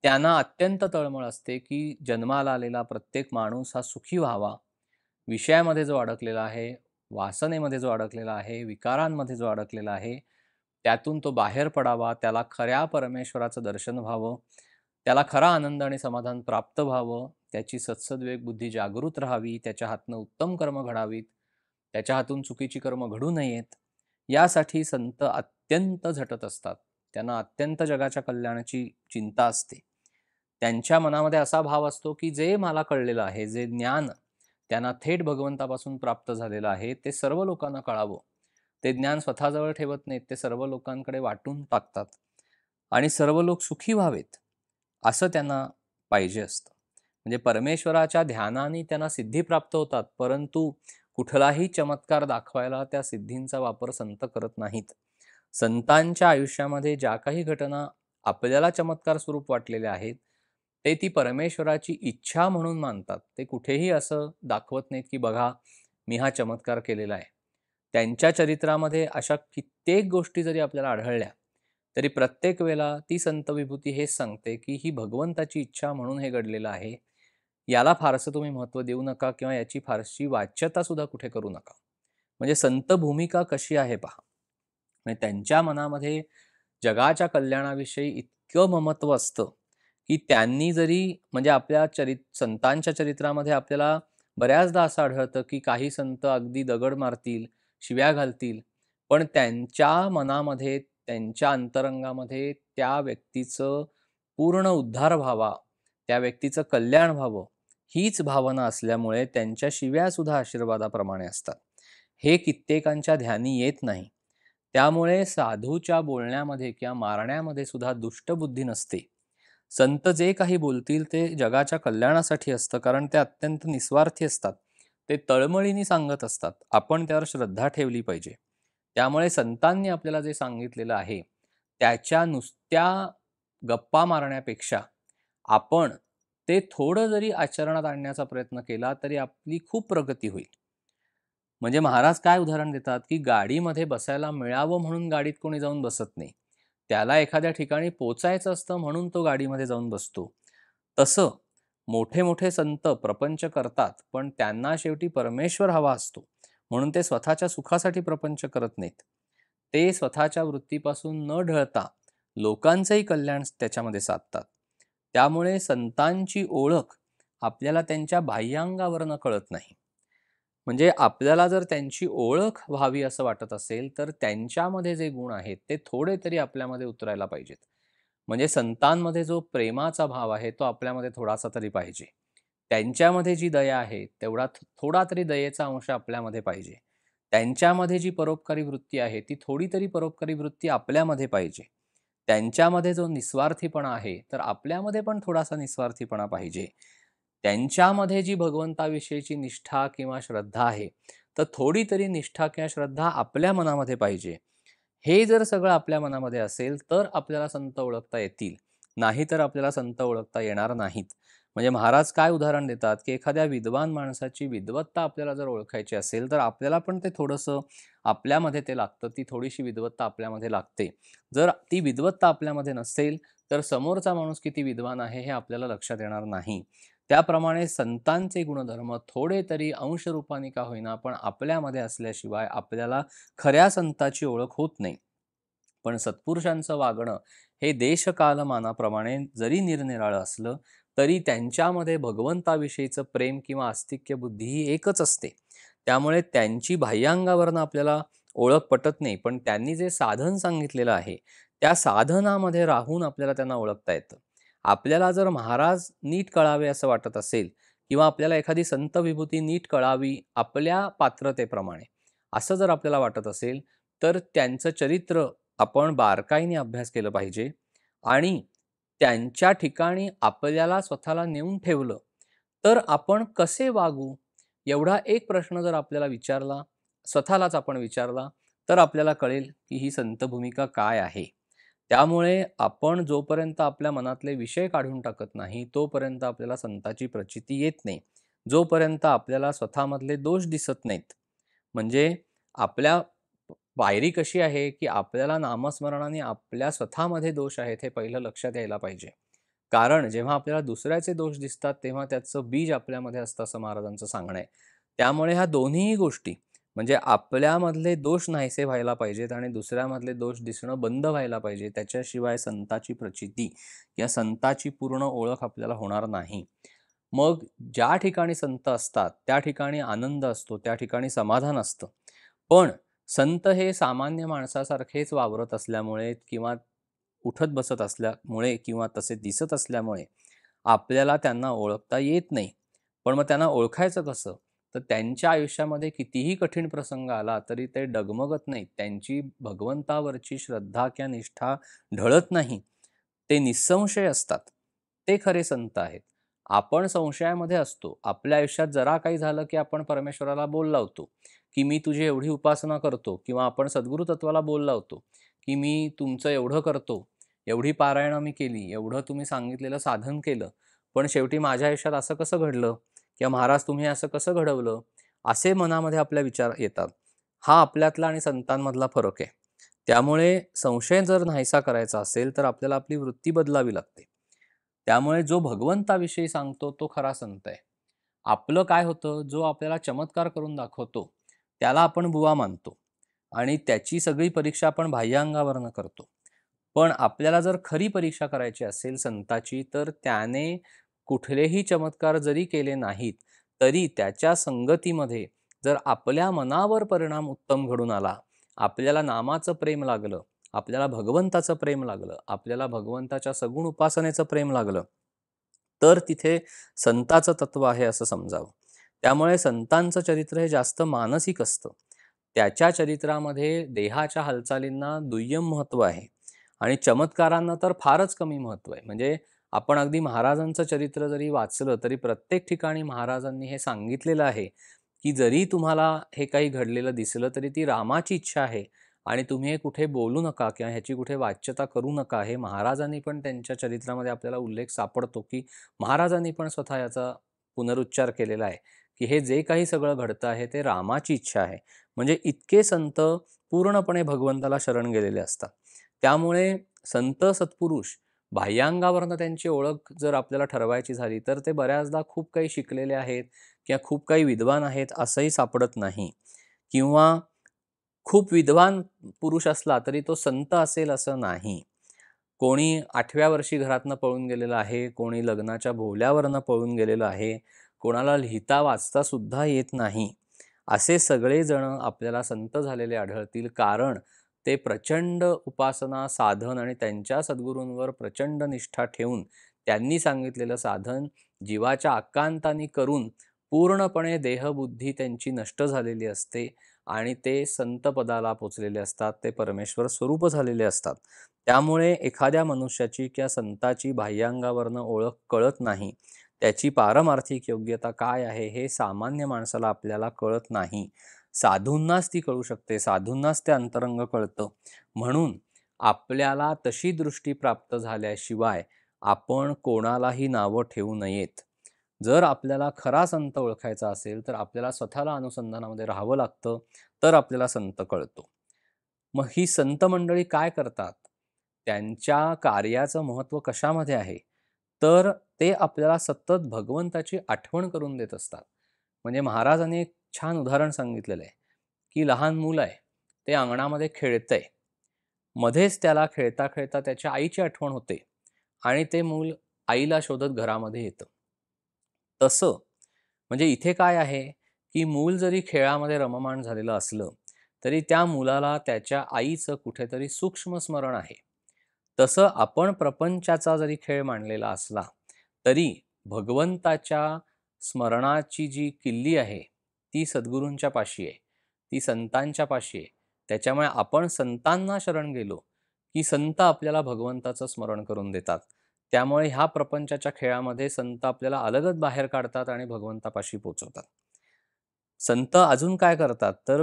त्यांना अत्यंत तळमळ असते, की जन्माला आलेला प्रत्येक माणूस हा सुखी व्हावा. विषयामध्ये जो अडकलेला आहे, वासनेमध्ये जो अडकलेला आहे, विकारांमध्ये जो अडकलेला आहे, त्यातून तो बाहेर पडावा, त्याला खऱ्या परमेश्वराचं दर्शन व्हावं, त्याला खरा आनंद आणि समाधान प्राप्त व्हावं, त्याची सत्सद्विवेक बुद्धी जागृत राहावी, त्याच्या हातनं उत्तम कर्म घडावीत, त्याच्या हातून चुकीची कर्म घडू नयेत, यासाठी संत अत्यंत झटत असतात. त्यांना अत्यंत जगाच्या कल्याणाची चिंता असते. त्यांच्या मनामध्ये असा भाव असतो, की जे मला कळलेलं आहे, जे ज्ञान त्यांना थेट भगवंतापासून प्राप्त झालेलं आहे, ते सर्व लोकांना कळावं. ते ज्ञान स्वतःजवळ ठेवत नाहीत, ते सर्व लोकांकडे वाटून टाकतात आणि सर्व लोक सुखी व्हावेत, असं त्यांना पाहिजे असतं. म्हणजे परमेश्वराच्या ध्यानाने त्यांना सिद्धी प्राप्त होतात, परंतु कुठलाही चमत्कार दाखवायला त्या सिद्धींचा वापर संत करत नाहीत. संतांच्या आयुष्यामध्ये ज्या काही घटना आपल्याला चमत्कार स्वरूप वाटलेल्या आहेत, ते ती परमेश्वराची इच्छा म्हणून मानतात. ते कुठेही असं दाखवत नाहीत, की बघा मी हा चमत्कार केलेला आहे. त्यांच्या चरित्रामध्ये अशा कित्येक गोष्टी जरी आपल्याला आढळल्या, तरी प्रत्येक वेळेला ती संत विभूती हेच सांगते, की ही भगवंताची इच्छा म्हणून हे घडलेलं आहे. याला फारसं तुम्ही महत्त्व देऊ नका किंवा याची फारशी वाच्यता सुद्धा कुठे करू नका. म्हणजे संत भूमिका कशी आहे पहा. म्हणजे त्यांच्या मनामध्ये जगाच्या कल्याणाविषयी इतकं ममत्व असतं, की त्यांनी जरी म्हणजे आपल्या संतांच्या चरित्रामध्ये आपल्याला बऱ्याचदा असं आढळतं, की काही संत अगदी दगड मारतील, शिव्या घालतील, पण त्यांच्या मनामध्ये, त्यांच्या अंतरंगामध्ये त्या व्यक्तीचं पूर्ण उद्धार व्हावा, त्या व्यक्तीचं कल्याण व्हावं, हीच भावना असल्यामुळे त्यांच्या शिव्यासुद्धा आशीर्वादाप्रमाणे असतात. हे कित्येकांच्या ध्यानी येत नाही. त्यामुळे साधूच्या बोलण्यामध्ये किंवा मारण्यामध्ये सुद्धा दुष्टबुद्धी नसते. संत जे काही बोलतील ते जगाच्या कल्याणासाठी असतं, कारण ते अत्यंत निस्वार्थी असतात. ते तळमळीने सांगत असतात. आपण त्यावर श्रद्धा ठेवली पाहिजे. त्यामुळे संतांनी आपल्याला जे सांगितलेलं आहे, त्याच्या नुसत्या गप्पा मारण्यापेक्षा आपण ते थोडं जरी आचरणात आणण्याचा प्रयत्न केला, तरी आपली खूप प्रगती होईल. म्हणजे महाराज काय उदाहरण देतात, की गाडीमध्ये बसायला मिळावं म्हणून गाडीत कोणी जाऊन बसत नाही. त्याला एखाद्या ठिकाणी पोचायचं असतं म्हणून तो गाडीमध्ये जाऊन बसतो. तसं मोठे-मोठे संत प्रपंच करतात, पण त्यांना शेवटी परमेश्वर हवा असतो. म्हणून ते स्वतःच्या सुखासाठी प्रपंच करत नाहीत. ते स्वतःच्या वृत्तीपासून न ढळता लोकांचंही कल्याण त्याच्यामध्ये साधतात. त्यामुळे संतांची ओळख आपल्याला त्यांच्या बाह्यांगावरनं कळत नाही. म्हणजे आपल्याला जर त्यांची ओळख व्हावी असं वाटत असेल, तर त्यांच्यामध्ये जे गुण आहेत, ते थोडे तरी आपल्यामध्ये उतरायला पाहिजेत. म्हणजे संतांमध्ये जो प्रेमाचा भाव आहे, तो आपल्यामध्ये थोडासा तरी पाहिजे. त्यांच्यामध्ये जी दया आहे, तेवढा थोडा तरी दयेचा अंश आपल्यामध्ये पाहिजे. त्यांच्यामध्ये जी परोपकारी वृत्ती आहे, ती थोडी तरी परोपकारी वृत्ती आपल्यामध्ये पाहिजे. त्यांच्यामध्ये जो निस्वार्थीपणा आहे, तर आपल्यामध्ये पण थोडासा निस्वार्थीपणा पाहिजे. त्यांच्यामध्ये जी भगवंताविषयीची निष्ठा किंवा श्रद्धा आहे, तर थोडी तरी निष्ठा किंवा श्रद्धा आपल्या मनामध्ये पाहिजे. हे जर सगळं आपल्या मनामध्ये असेल, तर आपल्याला संत ओळखता येतील. नाहीतर आपल्याला संत ओळखता येणार नाहीत. म्हणजे महाराज काय उदाहरण देतात, की एखाद्या विद्वान माणसाची विद्वत्ता आपल्याला जर ओळखायची असेल, तर आपल्याला पण ते थोडंसं आपल्यामध्ये ते लागतं. ती थोडीशी विद्वत्ता आपल्यामध्ये लागते. जर ती विद्वत्ता आपल्यामध्ये नसेल, तर समोरचा माणूस किती विद्वान आहे, हे आपल्याला लक्षात येणार नाही. त्याप्रमाणे संतांचे गुणधर्म थोडे तरी अंशरूपाने का होईना, पण आपल्यामध्ये असल्याशिवाय आपल्याला खऱ्या संताची ओळख होत नाही. पण सत्पुरुषांचं वागणं हे देशकालमानाप्रमाणे जरी निरनिराळं असलं, तरी त्यांच्यामध्ये भगवंताविषयीचं प्रेम किंवा आस्तिक्य बुद्धी ही एकच असते. त्यामुळे त्यांची बाह्यांगावरनं आपल्याला ओळख पटत नाही, पण त्यांनी जे साधन सांगितलेलं आहे, त्या साधनामध्ये राहून आपल्याला त्यांना ओळखता येतं. आपल्याला जर महाराज नीट कळावे असं वाटत असेल किंवा आपल्याला एखादी संत विभूती नीट कळावी आपल्या पात्रतेप्रमाणे, असं जर आपल्याला वाटत असेल, तर त्यांचं चरित्र आपण बारकाईने अभ्यास केलं पाहिजे आणि त्यांच्या ठिकाणी आपल्याला स्वतःला नेऊन ठेवलं, तर आपण कसे वागू? एवढा एक प्रश्न जर आपल्याला विचारला, स्वतःलाच आपण विचारला, तर आपल्याला कळेल की ही संत भूमिका काय आहे. त्यामुळे आपण जोपर्यंत आपल्या मनातले विषय काढून टाकत नाही, तोपर्यंत आपल्याला संताची प्रचिती येत नाही. जोपर्यंत आपल्याला स्वतःमधले दोष दिसत नाहीत. म्हणजे आपल्या पायरी कशी आहे, की आपल्याला नामस्मरणाने आपल्या स्वतःमध्ये दोष आहेत हे पहिलं लक्षात यायला पाहिजे. कारण जेव्हा आपल्याला दुसऱ्याचे दोष दिसतात, तेव्हा त्याचं बीज आपल्यामध्ये असतं असं महाराजांचं सांगणं आहे. त्यामुळे ह्या दोन्हीही गोष्टी म्हणजे आपल्यामधले दोष नाहीसे व्हायला पाहिजेत आणि दुसऱ्यामधले दोष दिसणं बंद व्हायला पाहिजे. त्याच्याशिवाय संताची प्रचिती या संताची पूर्ण ओळख आपल्याला होणार नाही. मग ज्या ठिकाणी संत असतात, त्या ठिकाणी आनंद असतो, त्या ठिकाणी समाधान असतं. पण संत हे सामान्य माणसासारखेच वावरत असल्यामुळे किंवा उठत बसत असल्यामुळे किंवा तसे दिसत असल्यामुळे आपल्याला त्यांना ओळखता येत नाही. पण मग त्यांना ओळखायचं कसं? तर त्यांच्या आयुष्यामध्ये कितीही कठीण प्रसंग आला तरी ते डगमगत नाहीत. त्यांची भगवंतावरची श्रद्धा किंवा निष्ठा ढळत नाही. ते निस्संशय असतात. ते खरे संत आहेत. आपण संशयामध्ये असतो. आपल्या आयुष्यात जरा काही झालं, की आपण परमेश्वराला बोल लावतो, की मी तुझी एवढी उपासना करतो किंवा आपण सद्गुरू तत्वाला बोल लावतो, की मी तुमचं एवढं करतो, एवढी पारायणं मी केली, एवढं तुम्ही सांगितलेलं साधन केलं, पण शेवटी माझ्या आयुष्यात असं कसं घडलं? किंवा महाराज तुम्ही असं कसं घडवलं? असे मनामध्ये आपल्या विचार येतात. हा आपल्यातला आणि संतांमधला फरक आहे. त्यामुळे संशय जर नाहीसा करायचा असेल, तर आपल्याला आपली वृत्ती बदलावी लागते. त्यामुळे जो भगवंताविषयी सांगतो तो खरा संत आहे. आपलं काय होतं, जो आपल्याला चमत्कार करून दाखवतो, त्याला आपण बुवा मानतो आणि त्याची सगळी परीक्षा आपण बाह्यांगावरनं करतो. पण आपल्याला जर खरी परीक्षा करायची असेल संताची, तर त्याने कुठलेही चमत्कार जरी केले नाहीत, तरी त्याच्या संगतीमध्ये जर आपल्या मनावर परिणाम उत्तम घडून आला, आपल्याला नामाचं प्रेम लागलं, आपल्याला भगवंताचं प्रेम लागलं, आपल्याला भगवंताच्या सगुण उपासनेचं प्रेम लागलं, तर तिथे संताचं तत्व आहे असं समजावं. त्यामुळे संतांचं चरित्र हे जास्त मानसिक असतं. त्याच्या चरित्रामध्ये देहाच्या हालचालींना दुय्यम महत्त्व आहे आणि चमत्कारांना तर फारच कमी महत्त्व आहे. म्हणजे आपण अगदी महाराजांचं चरित्र जरी वाचलं, तरी प्रत्येक ठिकाणी महाराजांनी हे सांगितलेलं आहे, की जरी तुम्हाला हे काही घडलेलं दिसलं, तरी ती रामाची इच्छा आहे आणि तुम्ही हे कुठे बोलू नका किंवा ह्याची कुठे वाच्यता करू नका. हे महाराजांनी पण त्यांच्या चरित्रामध्ये आपल्याला उल्लेख सापडतो, की महाराजांनी पण स्वतः याचा पुनरुच्चार केलेला आहे, की हे जे काही सगळं घडतं आहे ते रामाची इच्छा आहे. म्हणजे इतके संत पूर्णपणे भगवंताला शरण गेलेले असतात. त्यामुळे संत सत्पुरुष बाह्यांगावरनं त्यांची ओळख जर आपल्याला ठरवायची झाली, तर ते बऱ्याचदा खूप काही शिकलेले आहेत किंवा खूप काही विद्वान आहेत असंही सापडत नाही किंवा खूप विद्वान पुरुष असला तरी तो संत असेल असं नाही. कोणी 8व्या वर्षी घरातनं पळून गेलेलं आहे, कोणी लग्नाच्या भोवल्यावरनं पळून गेलेलं आहे, कोणाला लिहिता वाचता सुद्धा येत नाही. असे सगळेजण आपल्याला संत झालेले आढळतील, कारण ते प्रचंड उपासना, साधन आणि त्यांच्या सद्गुरूंवर प्रचंड निष्ठा ठेवून त्यांनी सांगितलेलं साधन जीवाच्या आकांतानी करून पूर्णपणे देहबुद्धी त्यांची नष्ट झालेली असते आणि ते संत पदाला पोचलेले असतात. ते परमेश्वर स्वरूप झालेले असतात. त्यामुळे एखाद्या मनुष्याची किंवा संताची बाह्यांगावरनं ओळख कळत नाही. त्याची पारमार्थिक योग्यता काय आहे हे सामान्य माणसाला आपल्याला कळत नाही. साधूंनाच ती कळू शकते. साधूंनाच ते अंतरंग कळतं. म्हणून आपल्याला तशी दृष्टी प्राप्त झाल्याशिवाय आपण कोणालाही नावं ठेवू नयेत. जर आपल्याला खरा संत ओळखायचा असेल, तर आपल्याला स्वतःला अनुसंधानामध्ये राहावं लागतं. तर आपल्याला संत कळतो. मग ही संत मंडळी काय करतात? त्यांच्या कार्याचं महत्त्व कशामध्ये आहे? तर ते आपल्याला सतत भगवंताची आठवण करून देत असतात. म्हणजे महाराजांनी एक छान उदाहरण सांगितलेलं आहे, की लहान मूल आहे, ते अंगणामध्ये खेळतंय. मध्येच त्याला खेळता-खेळता त्याच्या आईची आठवण होते आणि ते मूल आईला शोधत घरामध्ये येतं. तसं म्हणजे इथे काय आहे, की मूल जरी खेळामध्ये रममाण झालेलं असलं, तरी त्या मुलाला त्याच्या आईचं कुठेतरी सूक्ष्म स्मरण आहे. तसं आपण प्रपंचाचा जरी खेळ मांडलेला असला, तरी भगवंताच्या स्मरणाची जी किल्ली आहे, ती सद्गुरूंच्या पाशी आहे. ती संतांच्या पाशी आहे. त्याच्यामुळे आपण संतांना शरण गेलो, की संत आपल्याला भगवंताचं स्मरण करून देतात. त्यामुळे ह्या प्रपंचाच्या खेळामध्ये संत आपल्याला अलगद बाहेर काढतात आणि भगवंतापाशी पोहोचवतात. संत अजून काय करतात, तर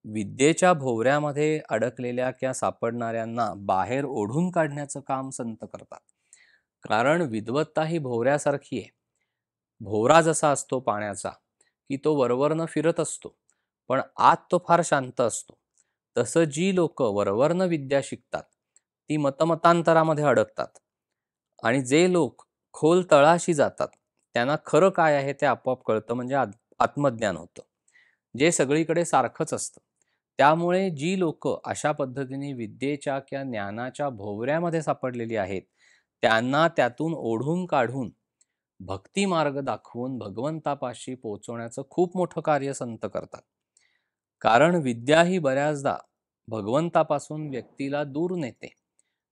विद्येच्या भोवऱ्यामध्ये अडकलेल्या किंवा सापडणाऱ्यांना बाहेर ओढून काढण्याचं काम संत करतात. कारण विद्वत्ता ही भोवऱ्यासारखी आहे. भोवरा जसा असतो पाण्याचा, की तो वरवरनं फिरत असतो, पण आत तो फार शांत असतो. तसं जी लोकं वरवरनं विद्या शिकतात, ती मतमतांतरामध्ये अडकतात आणि जे लोक खोल तळाशी जातात, त्यांना खरं काय आहे ते आपोआप कळतं, म्हणजे आत्मज्ञान होतं. जे सगळीकडे सारखंच असतं. त्यामुळे जी लोकं अशा पद्धतीने विद्येच्या किंवा ज्ञानाच्या भोवऱ्यामध्ये सापडलेली आहेत, त्यांना त्यातून ओढून काढून भक्ती मार्ग दाखवून भगवंतापाशी पोहोचवण्याचं खूप मोठं कार्य संत करतात. कारण विद्या ही बऱ्याचदा भगवंतापासून व्यक्तीला दूर नेते.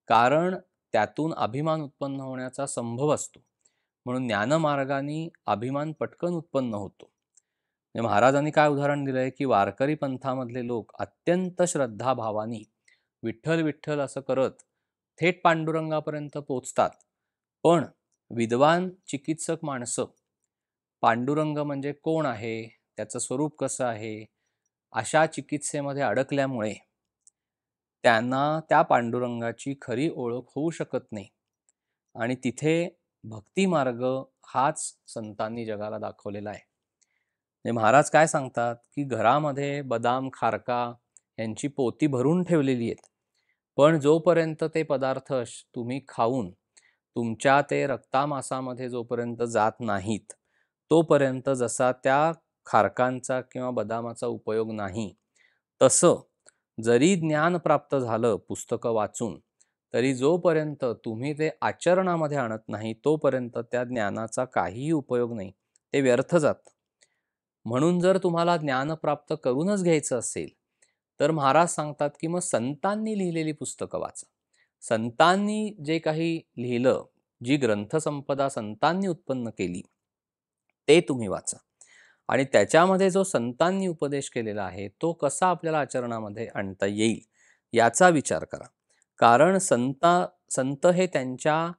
कारण त्यातून अभिमान उत्पन्न होण्याचा संभव असतो. म्हणून ज्ञानमार्गाने अभिमान पटकन उत्पन्न होतो. म्हणजे महाराजांनी काय उदाहरण दिलंय, की वारकरी पंथामधले लोक अत्यंत श्रद्धाभावानी विठ्ठल विठ्ठल असं करत थेट पांडुरंगापर्यंत पोचतात. पण विद्वान चिकित्सक माणसं पांडुरंग म्हणजे कोण आहे, त्याचं स्वरूप कसं आहे, अशा चिकित्सेमध्ये अडकल्यामुळे त्यांना त्या पांडुरंगाची खरी ओळख होऊ शकत नाही. आणि तिथे भक्ती मार्ग हाच संतांनी जगाला दाखवलेला आहे. म्हणजे महाराज काय सांगतात, की घरामध्ये बदाम, खारका यांची पोती भरून ठेवलेली आहेत. पण जोपर्यंत ते पदार्थ तुम्ही खाऊन तुमच्या ते रक्तामासामध्ये जोपर्यंत जात नाहीत, तोपर्यंत जसा त्या खारकांचा किंवा बदामाचा उपयोग नाही, तसं जरी ज्ञान प्राप्त झालं पुस्तकं वाचून, तरी जोपर्यंत तुम्ही ते आचरणामध्ये आणत नाही, तोपर्यंत त्या ज्ञानाचा काहीही उपयोग नाही. ते व्यर्थ जातं. म्हणून जर तुम्हाला ज्ञान प्राप्त करूनच घ्यायचं असेल, तर महाराज सांगतात, की मग संतांनी लिहिलेली पुस्तकं वाचा. संतांनी जे काही लिहिलं, जी ग्रंथसंपदा संतांनी उत्पन्न केली, ते तुम्ही वाचा. आणि त्याच्यामध्ये जो संतांनी उपदेश केलेला आहे, तो कसा आपल्याला आचरणामध्ये आणता येईल, याचा विचार करा. कारण संत हे त्यांच्या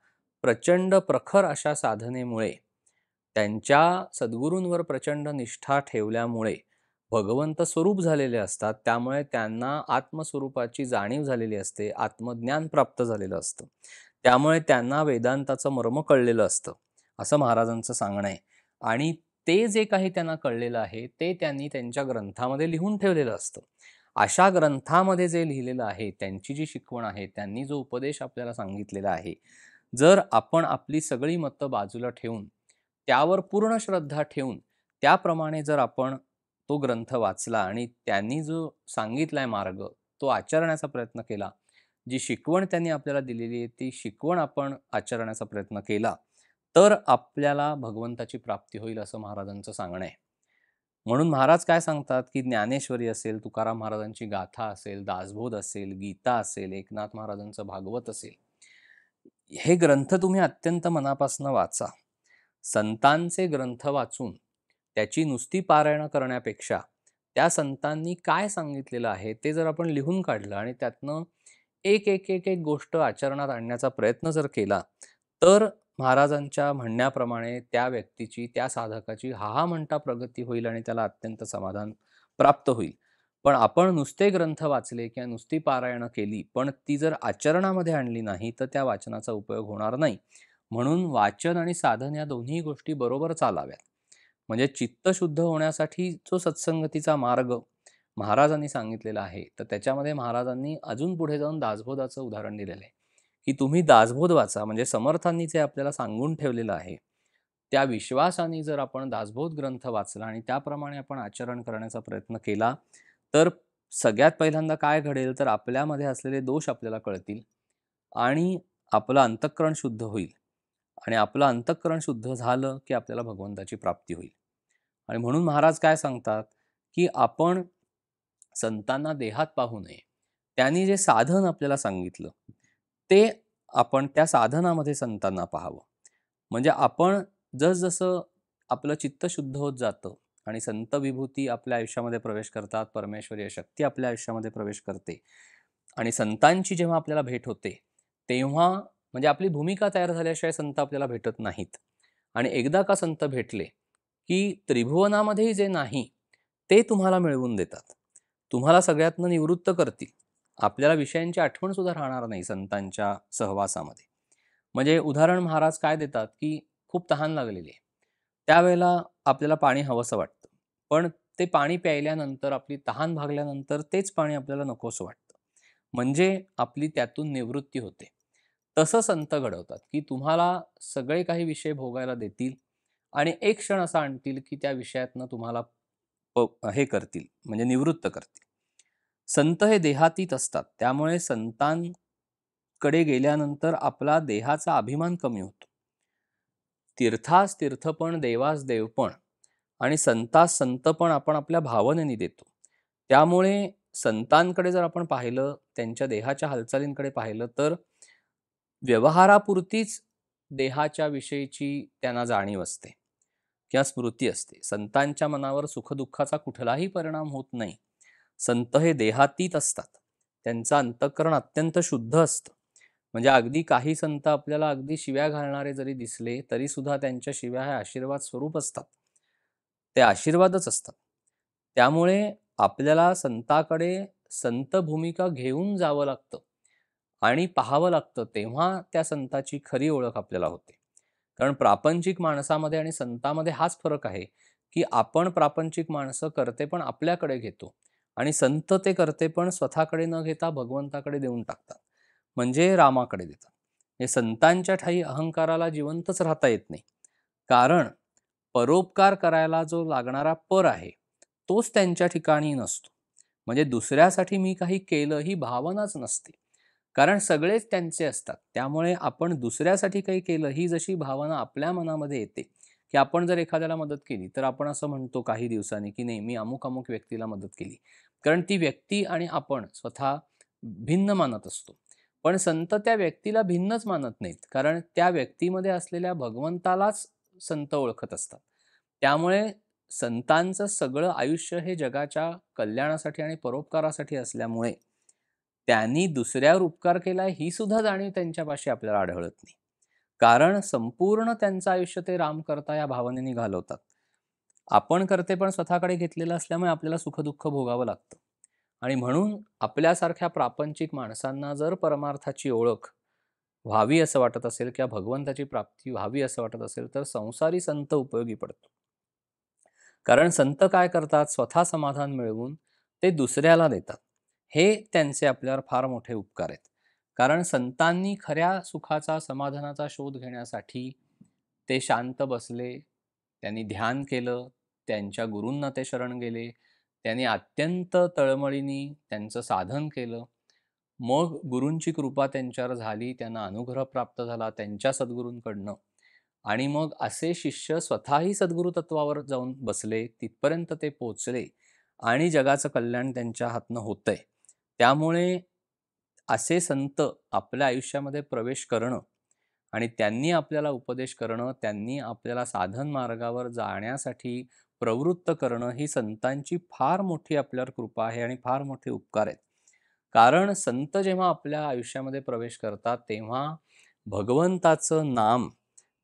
प्रचंड प्रखर अशा साधनेमुळे, त्यांच्या सद्गुरूंवर प्रचंड निष्ठा ठेवल्यामुळे भगवंत स्वरूप झालेले असतात. त्यामुळे त्यांना आत्मस्वरूपाची जाणीव झालेली असते, आत्मज्ञान प्राप्त झालेलं असतं. त्यामुळे त्यांना वेदांताचं मर्म कळलेलं असतं, असं महाराजांचं सांगणं आहे. आणि ते जे काही त्यांना कळलेलं आहे, ते त्यांनी त्यांच्या ग्रंथामध्ये लिहून ठेवलेलं असतं. अशा ग्रंथामध्ये जे लिहिलेलं आहे, त्यांची जी शिकवण आहे, त्यांनी जो उपदेश आपल्याला सांगितलेला आहे, जर आपण आपली सगळी मतं बाजूला ठेवून, त्यावर पूर्ण श्रद्धा ठेवून, त्याप्रमाणे जर आपण तो ग्रंथ वाचला आणि त्यांनी जो सांगितलाय मार्ग, तो आचरण्याचा प्रयत्न केला, जी शिकवण त्यांनी आपल्याला दिलेली आहे, ती शिकवण आपण आचरण्याचा प्रयत्न केला, तर आपल्याला भगवंताची प्राप्ती होईल, असं महाराजांचं सांगणं आहे. म्हणून महाराज काय सांगतात, की ज्ञानेश्वरी असेल, तुकाराम महाराजांची गाथा असेल, दासबोध असेल, गीता असेल, एकनाथ महाराजांचं भागवत असेल, हे ग्रंथ तुम्ही अत्यंत मनापासून वाचा. संतांचे ग्रंथ वाचून त्याची नुसती पारायण करण्यापेक्षा त्या संतांनी काय सांगितलेलं आहे ते जर आपण लिहून काढलं आणि त्यातनं एक एक एक एक गोष्ट आचरणात आणण्याचा प्रयत्न जर केला, तर महाराजांच्या म्हणण्याप्रमाणे त्या व्यक्तीची, त्या साधकाची हा म्हणता प्रगती होईल आणि त्याला अत्यंत समाधान प्राप्त होईल. पण आपण नुसते ग्रंथ वाचले किंवा नुसती पारायणं केली, पण ती जर आचरणामध्ये आणली नाही, तर त्या वाचनाचा उपयोग होणार नाही. म्हणून वाचन आणि साधन या दोन्ही गोष्टी बरोबर चालाव्यात. म्हणजे चित्त शुद्ध होण्यासाठी जो सत्संगतीचा मार्ग महाराजांनी सांगितलेला आहे, तर त्याच्यामध्ये महाराजांनी अजून पुढे जाऊन दासबोधाचं उदाहरण दिलेलं आहे, की तुम्ही दासबोध वाचा. म्हणजे समर्थांनी जे आपल्याला सांगून ठेवलेलं आहे, त्या विश्वासाने जर आपण दासबोध ग्रंथ वाचला आणि त्याप्रमाणे आपण आचरण करण्याचा प्रयत्न केला, तर सगळ्यात पहिल्यांदा काय घडेल, तर आपल्यामध्ये असलेले दोष आपल्याला कळतील आणि आपलं अंतःकरण शुद्ध होईल. आणि आपलं अंतःकरण शुद्ध झालं, की आपल्याला भगवंताची प्राप्ती होईल. आणि म्हणून महाराज काय सांगतात, की आपण संतांना देहात पाहू नये. त्यांनी जे साधन आपल्याला सांगितलं, ते आपण त्या साधनामध्ये संतांना पाहावं. म्हणजे आपण जसजसं आपलं चित्त शुद्ध होत जातं आणि संत विभूती आपल्या आयुष्यामध्ये प्रवेश करतात, परमेश्वरीय शक्ती आपल्या आयुष्यामध्ये प्रवेश करते आणि संतांची जेव्हा आपल्याला भेट होते, तेव्हा म्हणजे आपली भूमिका तयार झाल्याशिवाय संत आपल्याला भेटत नाहीत. आणि एकदा का संत भेटले, की त्रिभुवनामध्येही जे नाही, ते तुम्हाला मिळवून देतात. तुम्हाला सगळ्यातनं निवृत्त करतील. आपल्याला विषयांची आठवण सुद्धा राहणार नाही संतांच्या सहवासामध्ये. म्हणजे उदाहरण महाराज काय देतात, की खूप तहान लागलेली आहे. त्यावेळेला आपल्याला पाणी हवंसं वाटतं. पण ते पाणी प्यायल्यानंतर, आपली तहान भागल्यानंतर तेच पाणी आपल्याला नकोसं वाटतं. म्हणजे आपली त्यातून निवृत्ती होते. तसं संत घडवतात, की तुम्हाला सगळे काही विषय भोगायला देतील आणि एक क्षण असा आणतील, की त्या विषयातनं तुम्हाला हे करतील, म्हणजे निवृत्त करतील. संत हे देहातीत असतात. त्यामुळे संतांकडे गेल्यानंतर आपला देहाचा अभिमान कमी होतो. तीर्थास तीर्थपण, देवास देवपण आणि संतास संतपण आपण आपल्या भावनेने देतो. त्यामुळे संतांकडे जर आपण पाहिलं, त्यांच्या देहाच्या हालचालींकडे पाहिलं, तर व्यवहारापुरतीच देहाच्या विषयीची त्यांना जाणीव असते किंवा स्मृती असते. संतांच्या मनावर सुखदुःखाचा कुठलाही परिणाम होत नाही. संत हे देहातीत असतात. त्यांचं अंतःकरण अत्यंत शुद्ध असतं. म्हणजे अगदी काही संत आपल्याला अगदी शिव्या घालणारे जरी दिसले, तरी सुद्धा त्यांच्या शिव्या ह्या आशीर्वाद स्वरूप असतात. ते आशीर्वादच असतात. त्यामुळे आपल्याला संताकडे संत भूमिका घेऊन जावं लागतं आणि पाहावं लागतं, तेव्हा त्या संताची खरी ओळख आपल्याला होते. कारण प्रापंचिक माणसामध्ये आणि संतामध्ये हाच फरक आहे, की आपण प्रापंचिक माणसं करतेपण आपल्याकडे घेतो आणि संत ते करतेपण स्वतःकडे न घेता भगवंताकडे देऊन टाकतात. म्हणजे रामाकडे देतात. हे संतांच्या ठायी अहंकाराला जिवंतच राहता येत नाही. कारण परोपकार करायला जो लागणारा पर आहे, तोच त्यांच्या ठिकाणी नसतो. म्हणजे दुसऱ्यासाठी मी काही केलं ही भावनाच नसते. कारण सगळेच त्यांचे असतात. त्यामुळे आपण दुसऱ्यासाठी काही केलं ही जशी भावना आपल्या मनामध्ये येते, की आपण जर एखाद्याला मदत केली, तर आपण असं म्हणतो काही दिवसांनी, की नाही मी अमुक-अमुक व्यक्तीला मदत केली. कारण ती व्यक्ती आणि आपण स्वतः भिन्न मानत असतो. पण संत त्या व्यक्तीला भिन्नच मानत नाहीत. कारण त्या व्यक्तीमध्ये असलेल्या भगवंतालाच संत ओळखत असतात. त्यामुळे संतांचं सगळं आयुष्य हे जगाच्या कल्याणासाठी आणि परोपकारासाठी असल्यामुळे त्यांनी दुसऱ्यावर उपकार केलाय ही सुद्धा जाणीव त्यांच्यापाशी आपल्याला आढळत नाही. कारण संपूर्ण त्यांचं आयुष्य ते राम करता या भावनेने घालवतात. आपण करते पण स्वतःकडे घेतलेलं असल्यामुळे आपल्याला सुख-दुःख भोगावं लागतं. आणि म्हणून आपल्यासारख्या प्रापंचिक माणसांना जर परमार्थाची ओळख व्हावी असं वाटत असेल किंवा भगवंताची प्राप्ती व्हावी असं वाटत असेल, तर संसारी संत उपयोगी पडतो. कारण संत काय करतात, स्वतः समाधान मिळवून ते दुसऱ्याला देतात. हे त्यांचे आपल्यावर फार मोठे उपकार आहेत. कारण संतांनी खऱ्या सुखाचा, समाधानाचा शोध घेण्यासाठी ते शांत बसले, त्यांनी ध्यान केलं, त्यांच्या गुरूंना ते शरण गेले, त्यांनी अत्यंत तळमळीने त्यांचं साधन केलं. मग गुरूंची कृपा त्यांच्यावर झाली, त्यांना अनुग्रह प्राप्त झाला त्यांच्या सद्गुरूंकडनं. आणि मग असे शिष्य स्वतःही सद्गुरू तत्वावर जाऊन बसले, तिथपर्यंत ते पोहोचले आणि जगाचं कल्याण त्यांच्या हातनं होतंय. त्यामुळे असे संत आपल्या आयुष्यामध्ये प्रवेश करणं आणि त्यांनी आपल्याला उपदेश करणं, त्यांनी आपल्याला साधन मार्गावर जाण्यासाठी प्रवृत्त करणं, ही संतांची फार मोठी आपल्यावर कृपा आहे आणि फार मोठे उपकार आहेत. कारण संत जेव्हा आपल्या आयुष्यामध्ये प्रवेश करतात, तेव्हा भगवंताचं नाम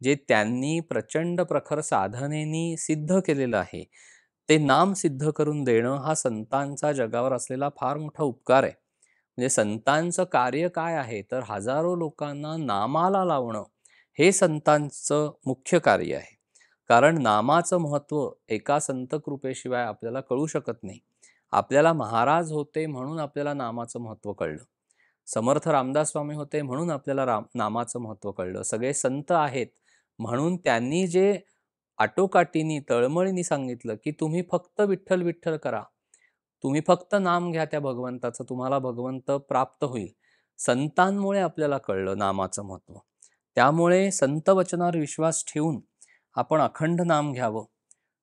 जे त्यांनी प्रचंड प्रखर साधनेनी सिद्ध केलेलं आहे, ते नाम सिद्ध करून देणं हा संतांचा जगावर असलेला फार मोठा उपकार आहे. म्हणजे संतांचं कार्य काय आहे, तर हजारो लोकांना नामाला लावणं, हे संतांचं मुख्य कार्य आहे. कारण नामाचं महत्त्व एका संत कृपेशिवाय आपल्याला कळू शकत नाही. आपल्याला महाराज होते म्हणून आपल्याला नामाचं महत्त्व कळलं. समर्थ रामदास स्वामी होते म्हणून आपल्याला नामाचं महत्त्व कळलं. सगळे संत आहेत म्हणून त्यांनी जे आटोकाटीनी, तळमळीने सांगितलं, की तुम्ही फक्त विठ्ठल, विठ्ठल करा. तुम्ही फक्त नाम घ्या त्या भगवंताचं, तुम्हाला भगवंत प्राप्त होईल. संतांमुळे आपल्याला कळलं नामाचं महत्त्व. त्यामुळे संत वचनावर विश्वास ठेवून आपण अखंड नाम घ्यावं,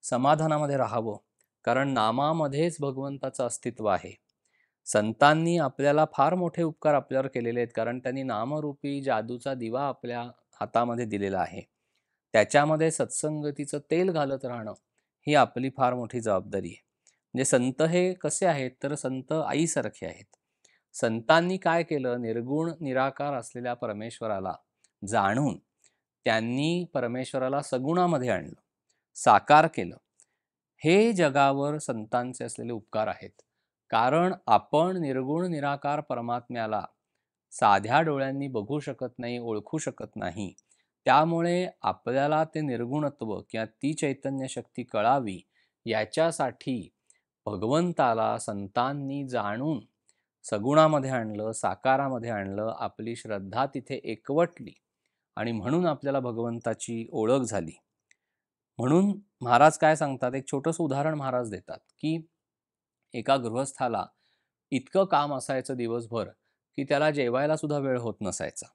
समाधानामध्ये राहावं. कारण नामामध्येच भगवंताचं अस्तित्व आहे. संतांनी आपल्याला फार मोठे उपकार आपल्यावर केलेले आहेत. कारण त्यांनी नामरूपी जादूचा दिवा आपल्या हातामध्ये दिलेला आहे. त्याच्यामध्ये सत्संगतीचं तेल घालत राहणं, ही आपली फार मोठी जबाबदारी आहे. म्हणजे संत हे कसे आहेत, तर संत आईसारखे आहेत. संतांनी काय केलं, निर्गुण निराकार असलेल्या परमेश्वराला जाणून त्यांनी परमेश्वराला सगुणामध्ये आणलं, साकार केलं. हे जगावर संतांचे असलेले उपकार आहेत. कारण आपण निर्गुण निराकार परमात्म्याला साध्या डोळ्यांनी बघू शकत नाही, ओळखू शकत नाही. त्यामुळे आपल्याला ते निर्गुणत्व किंवा ती चैतन्य शक्ती कळावी, याच्यासाठी भगवंताला संतांनी जाणून सगुणामध्ये आणलं, साकारामध्ये आणलं, आपली श्रद्धा तिथे एकवटली आणि म्हणून आपल्याला भगवंताची ओळख झाली. म्हणून महाराज काय सांगतात, एक छोटंसं उदाहरण महाराज देतात, की एका गृहस्थाला इतकं काम असायचं दिवसभर, की त्याला जेवायला सुद्धा वेळ होत नसायचा.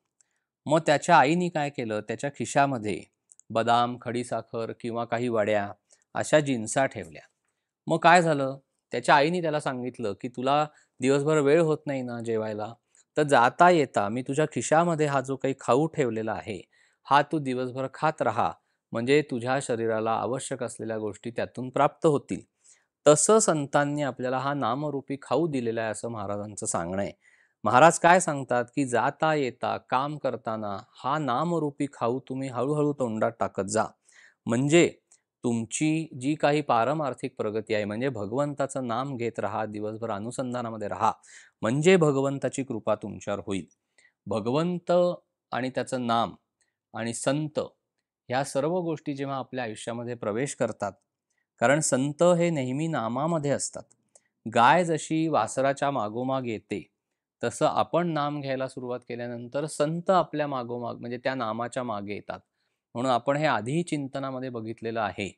मग त्याच्या आईनी काय केलं, त्याच्या खिशामध्ये बदाम, खडीसाखर किंवा काही वड्या अशा जिन्सा ठेवल्या. मग काय झालं, त्याच्या आईनी त्याला सांगितलं, की "तुला दिवसभर वेळ होत नाही ना जेवायला, तर जाता येता मी तुझ्या खिशामध्ये हा जो काही खाऊ ठेवलेला आहे, हा तू दिवसभर खात राहा. म्हणजे तुझ्या शरीराला आवश्यक असलेल्या गोष्टी त्यातून प्राप्त होतील." तसं संतांनी आपल्याला हा नामरूपी खाऊ दिलेला आहे, असं महाराजांचं सांगणं आहे. महाराज काय सांगतात, की जाता येता काम करताना हा नामरूपी खाऊ तुम्ही हळूहळू तोंडात टाकत जा. म्हणजे तुमची जी काही पारमार्थिक प्रगती आहे, म्हणजे भगवंताचं नाम घेत राहा, दिवसभर अनुसंधानामध्ये राहा, म्हणजे भगवंताची कृपा तुमच्यावर होईल. भगवंत आणि त्याचं नाम आणि संत ह्या सर्व गोष्टी जेव्हा आपल्या आयुष्यामध्ये प्रवेश करतात, कारण संत हे नेहमी नामामध्ये असतात. गाय जशी वासराच्या मागोमाग येते, तसं आपण नाम घ्यायला सुरुवात केल्यानंतर संत आपल्या मागोमाग म्हणजे त्या नामाच्या मागे येतात. म्हणून आपण हे आधीही चिंतनामध्ये बघितलेलं आहे,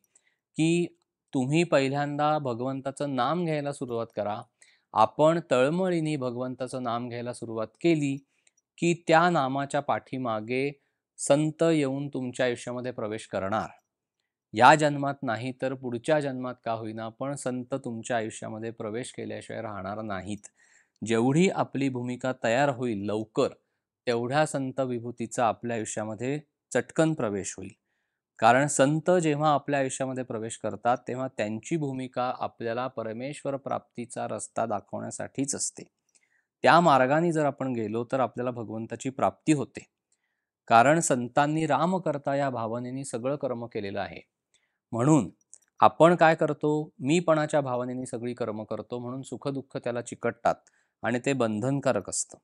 की तुम्ही पहिल्यांदा भगवंताचं नाम घ्यायला सुरुवात करा. आपण तळमळीने भगवंताचं नाम घ्यायला सुरुवात केली, की त्या नामाच्या पाठीमागे संत येऊन तुमच्या आयुष्यामध्ये प्रवेश करणार. या जन्मात नाही तर पुढच्या जन्मात का होईना, पण संत तुमच्या आयुष्यामध्ये प्रवेश केल्याशिवाय राहणार नाहीत. जेवढी आपली भूमिका तयार होईल लवकर, तेवढ्या संत विभूतीचा आपल्या आयुष्यामध्ये चटकन प्रवेश होईल. कारण संत जेव्हा आपल्या आयुष्यामध्ये प्रवेश करतात, तेव्हा त्यांची भूमिका आपल्याला परमेश्वर प्राप्तीचा रस्ता दाखवण्यासाठीच असते. त्या मार्गाने जर आपण गेलो, तर आपल्याला भगवंताची प्राप्ती होते. कारण संतांनी राम करता या भावनेने सगळं कर्म केलेलं आहे. म्हणून आपण काय करतो, मीपणाच्या भावनेने सगळी कर्म करतो, म्हणून सुख-दुःख त्याला चिकटतात आणि ते बंधनकारक असतं.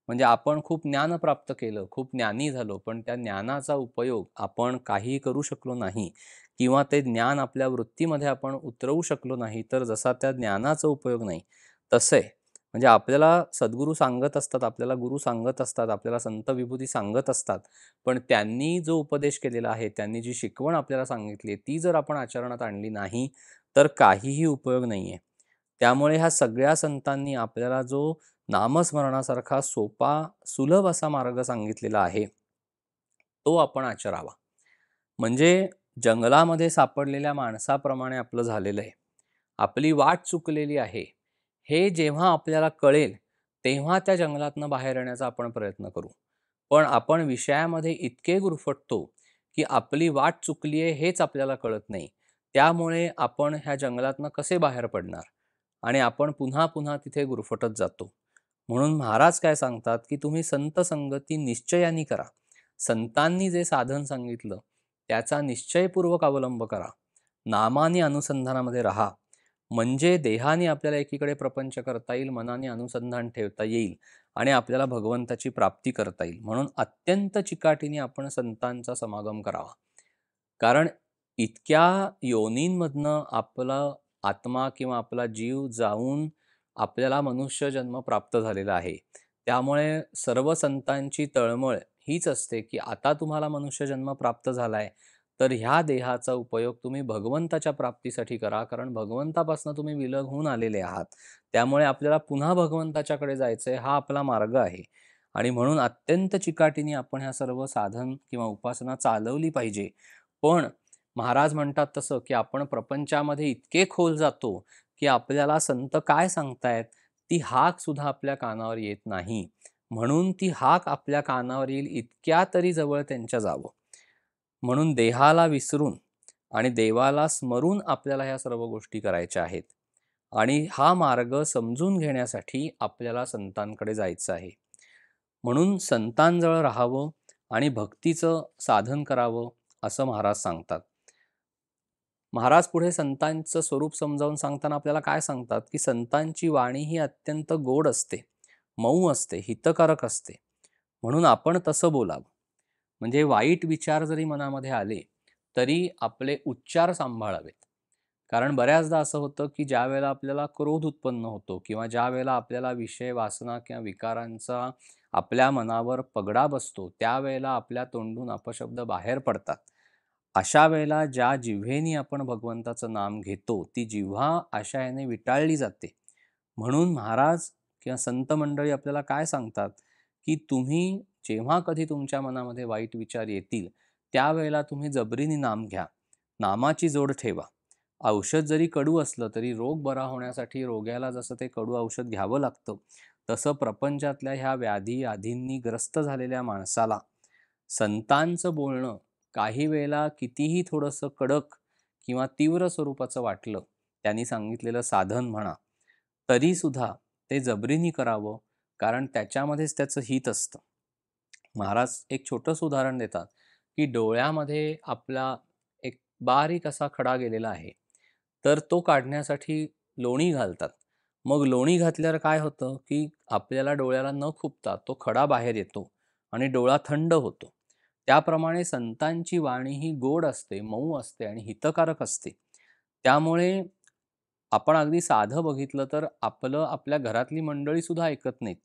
म्हणजे आपण खूप ज्ञान प्राप्त केलं, खूप ज्ञानी झालो, पण त्या ज्ञानाचा उपयोग आपण काहीही करू शकलो नाही किंवा ते ज्ञान आपल्या वृत्तीमध्ये आपण उतरवू शकलो नाही, तर जसा त्या ज्ञानाचा उपयोग नाही, तसे म्हणजे आपल्याला सद्गुरू सांगत असतात, आपल्याला गुरु सांगत असतात, आपल्याला संत विभूती सांगत असतात. पण त्यांनी जो उपदेश केलेला आहे, त्यांनी जी शिकवण आपल्याला सांगितली आहे, ती जर आपण आचरणात आणली नाही, तर काहीही उपयोग नाहीये. त्यामुळे ह्या सगळ्या संतांनी आपल्याला जो नामस्मरणासारखा सोपा, सुलभ असा मार्ग सांगितलेला आहे, तो आपण आचरावा. म्हणजे जंगलामध्ये सापडलेल्या माणसाप्रमाणे आपलं झालेलं आहे. आपली वाट चुकलेली आहे. हे जेव्हा आपल्याला कळेल, तेव्हा त्या जंगलातनं बाहेर येण्याचा आपण प्रयत्न करू. पण आपण विषयामध्ये इतके गुरफटतो, की आपली वाट चुकली आहे हेच आपल्याला कळत नाही. त्यामुळे आपण ह्या जंगलातनं कसे बाहेर पडणार? आणि आपण पुन्हा-पुन्हा तिथे गुरफटत जातो. म्हणून महाराज काय सांगतात, की तुम्ही संत संगती निश्चयाने करा. संतांनी जे साधन सांगितलं, त्याचा निश्चयपूर्वक अवलंब करा. नामाने अनुसंधानामध्ये राहा. म्हणजे देहाने आपल्याला एकीकडे प्रपंच करता येईल, मनाने अनुसंधान ठेवता येईल आणि आपल्याला भगवंताची प्राप्ती करता येईल. म्हणून अत्यंत चिकाटीने आपण संतांचा समागम करावा. कारण इतक्या योनींमधनं आपला आत्मा किंवा आपला जीव जाऊन आपल्याला मनुष्य जन्म प्राप्त झालेला आहे. त्यामुळे सर्व संतांची तळमळ हीच असते, की आता तुम्हाला मनुष्य जन्म प्राप्त झालाय, तर ह्या देहाचा उपयोग तुम्ही भगवंताच्या प्राप्तीसाठी करा. कारण भगवंतापासून तुम्ही विलग होऊन आलेले आहात. त्यामुळे आपल्याला पुन्हा भगवंताच्याकडे जायचंय हा आपला मार्ग आहे. आणि म्हणून अत्यंत चिकाटीने आपण ह्या सर्व साधन किंवा उपासना चालवली पाहिजे. पण महाराज म्हणतात तसं, की आपण प्रपंचामध्ये इतके खोल जातो, की आपल्याला संत काय सांगतायत, ती हाक सुद्धा आपल्या कानावर येत नाही. म्हणून ती हाक आपल्या कानावर येईल इतक्या तरी जवळ त्यांच्या जावं. म्हणून देहाला विसरून आणि देवाला स्मरून आपल्याला ह्या सर्व गोष्टी करायच्या आहेत. आणि हा मार्ग समजून घेण्यासाठी आपल्याला संतांकडे जायचं आहे. म्हणून संतांजवळ राहावं आणि भक्तीचं साधन करावं असं महाराज सांगतात. महाराज पुढे संतांचं स्वरूप समजावून सांगताना आपल्याला काय सांगतात, की संतांची वाणी ही अत्यंत गोड असते, मऊ असते, हितकारक असते. म्हणून आपण तसं बोलावं. म्हणजे वाईट विचार जरी मनामध्ये आले, तरी आपले उच्चार सांभाळावेत. कारण बऱ्याचदा असं होतं, की ज्यावेळेला आपल्याला क्रोध उत्पन्न होतो किंवा ज्यावेळेला आपल्याला विषय, वासना किंवा विकारांचा आपल्या मनावर पगडा बसतो, त्यावेळेला आपल्या तोंडून अपशब्द बाहेर पडतात. अशा वेळेला ज्या जिव्हेने आपण भगवंताचं नाम घेतो, ती जिव्हा अशा ह्याने विटाळली जाते. म्हणून महाराज किंवा संत मंडळी आपल्याला काय सांगतात, की तुम्ही जेव्हा कधी तुमच्या मनामध्ये वाईट विचार येतील, त्यावेळेला तुम्ही जबरीने नाम घ्या. नामाची जोड ठेवा. औषध जरी कडू असलं, तरी रोग बरा होण्यासाठी रोग्याला जसं ते कडू औषध घ्यावं लागतं, तसं प्रपंचातल्या ह्या व्याधी आधींनी ग्रस्त झालेल्या माणसाला संतांचं बोलणं काही वेळेला कितीही थोडंसं कडक किंवा तीव्र स्वरूपाचं वाटलं, त्यांनी सांगितलेलं साधन म्हणा, तरीसुद्धा ते जबरीने करावं. कारण त्याच्यामध्येच त्याचं हित असतं. महाराज एक छोटंसं उदाहरण देतात, की डोळ्यामध्ये आपला एक बारीक असा खडा गेलेला आहे. तर तो काढण्यासाठी लोणी घालतात. मग लोणी घातल्यावर काय होतं, की आपल्याला डोळ्याला न खुपता तो खडा बाहेर येतो आणि डोळा थंड होतो. त्याप्रमाणे संतांची वाणी ही गोड असते, मऊ असते आणि हितकारक असते. त्यामुळे आपण अगदी साधं बघितलं तर आपल्या घरातली मंडळी सुद्धा ऐकत नाहीत.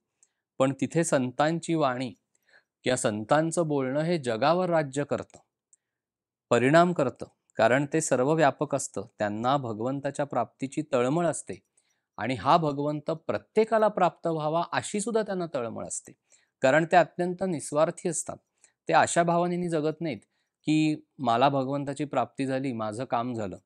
पण तिथे संतांची वाणी किंवा संतांचं बोलणं हे जगावर राज्य करतं, परिणाम करतं. कारण ते सर्वव्यापक असतं. त्यांना भगवंताच्या प्राप्तीची तळमळ असते आणि हा भगवंत प्रत्येकाला प्राप्त व्हावा अशी सुद्धा त्यांना तळमळ असते. कारण ते अत्यंत निस्वार्थी असतात. ते अशा भावनेने जगत नाहीत, की मला भगवंताची प्राप्ती झाली, माझं काम झालं.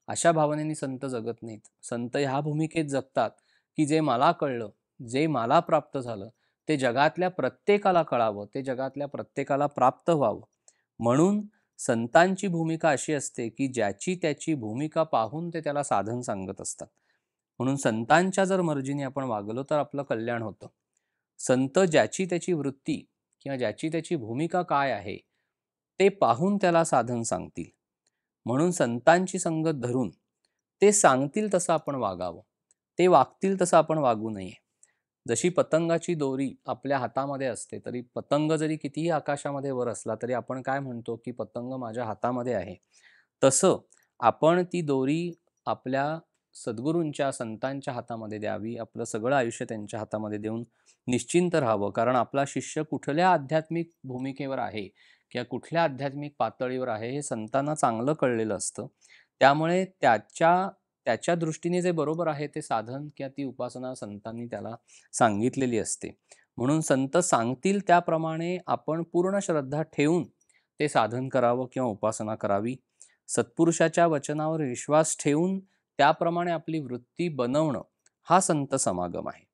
अशा भावनेने संत जगत नाहीत. संत ह्या भूमिकेत जगतात, की जे मला कळलं, जे मला प्राप्त झालं, ते जगातल्या प्रत्येकाला कळावं, ते जगातल्या प्रत्येकाला प्राप्त व्हावं. म्हणून संतांची भूमिका अशी असते, की ज्याची त्याची भूमिका पाहून ते त्याला साधन सांगत असतात. म्हणून संतांच्या जर मर्जीने आपण वागलो तर आपलं कल्याण होतं. संत ज्याची त्याची वृत्ती किंवा ज्याची त्याची भूमिका काय आहे, ते पाहून त्याला साधन सांगतील. म्हणून संतांची संगत धरून ते सांगतील तसं आपण वागावं. ते वागतील तसं आपण वागू नये. जशी पतंगाची दोरी आपल्या हातामध्ये असते, तरी पतंग जरी कितीही आकाशामध्ये वर असला, तरी आपण काय म्हणतो, की पतंग माझ्या हातामध्ये आहे. तसं आपण ती दोरी आपल्या सद्गुरूंच्या, संतांच्या हातामध्ये द्यावी. आपलं सगळं आयुष्य त्यांच्या हातामध्ये देऊन निश्चिंत राहावं. कारण आपला शिष्य कुठल्या आध्यात्मिक भूमिकेवर आहे किंवा कुठल्या आध्यात्मिक पातळीवर आहे, हे संतांना चांगलं कळलेलं असतं. त्यामुळे त्याच्या दृष्टीने जे बरोबर आहे ते साधन किंवा ती उपासना संतांनी त्याला सांगितलेली असते. म्हणून संत सांगतील त्याप्रमाणे आपण पूर्ण श्रद्धा ठेवून ते साधन करावं किंवा उपासना करावी. सत्पुरुषाच्या वचनावर विश्वास ठेवून त्याप्रमाणे आपली वृत्ती बनवणं हा संत समागम आहे.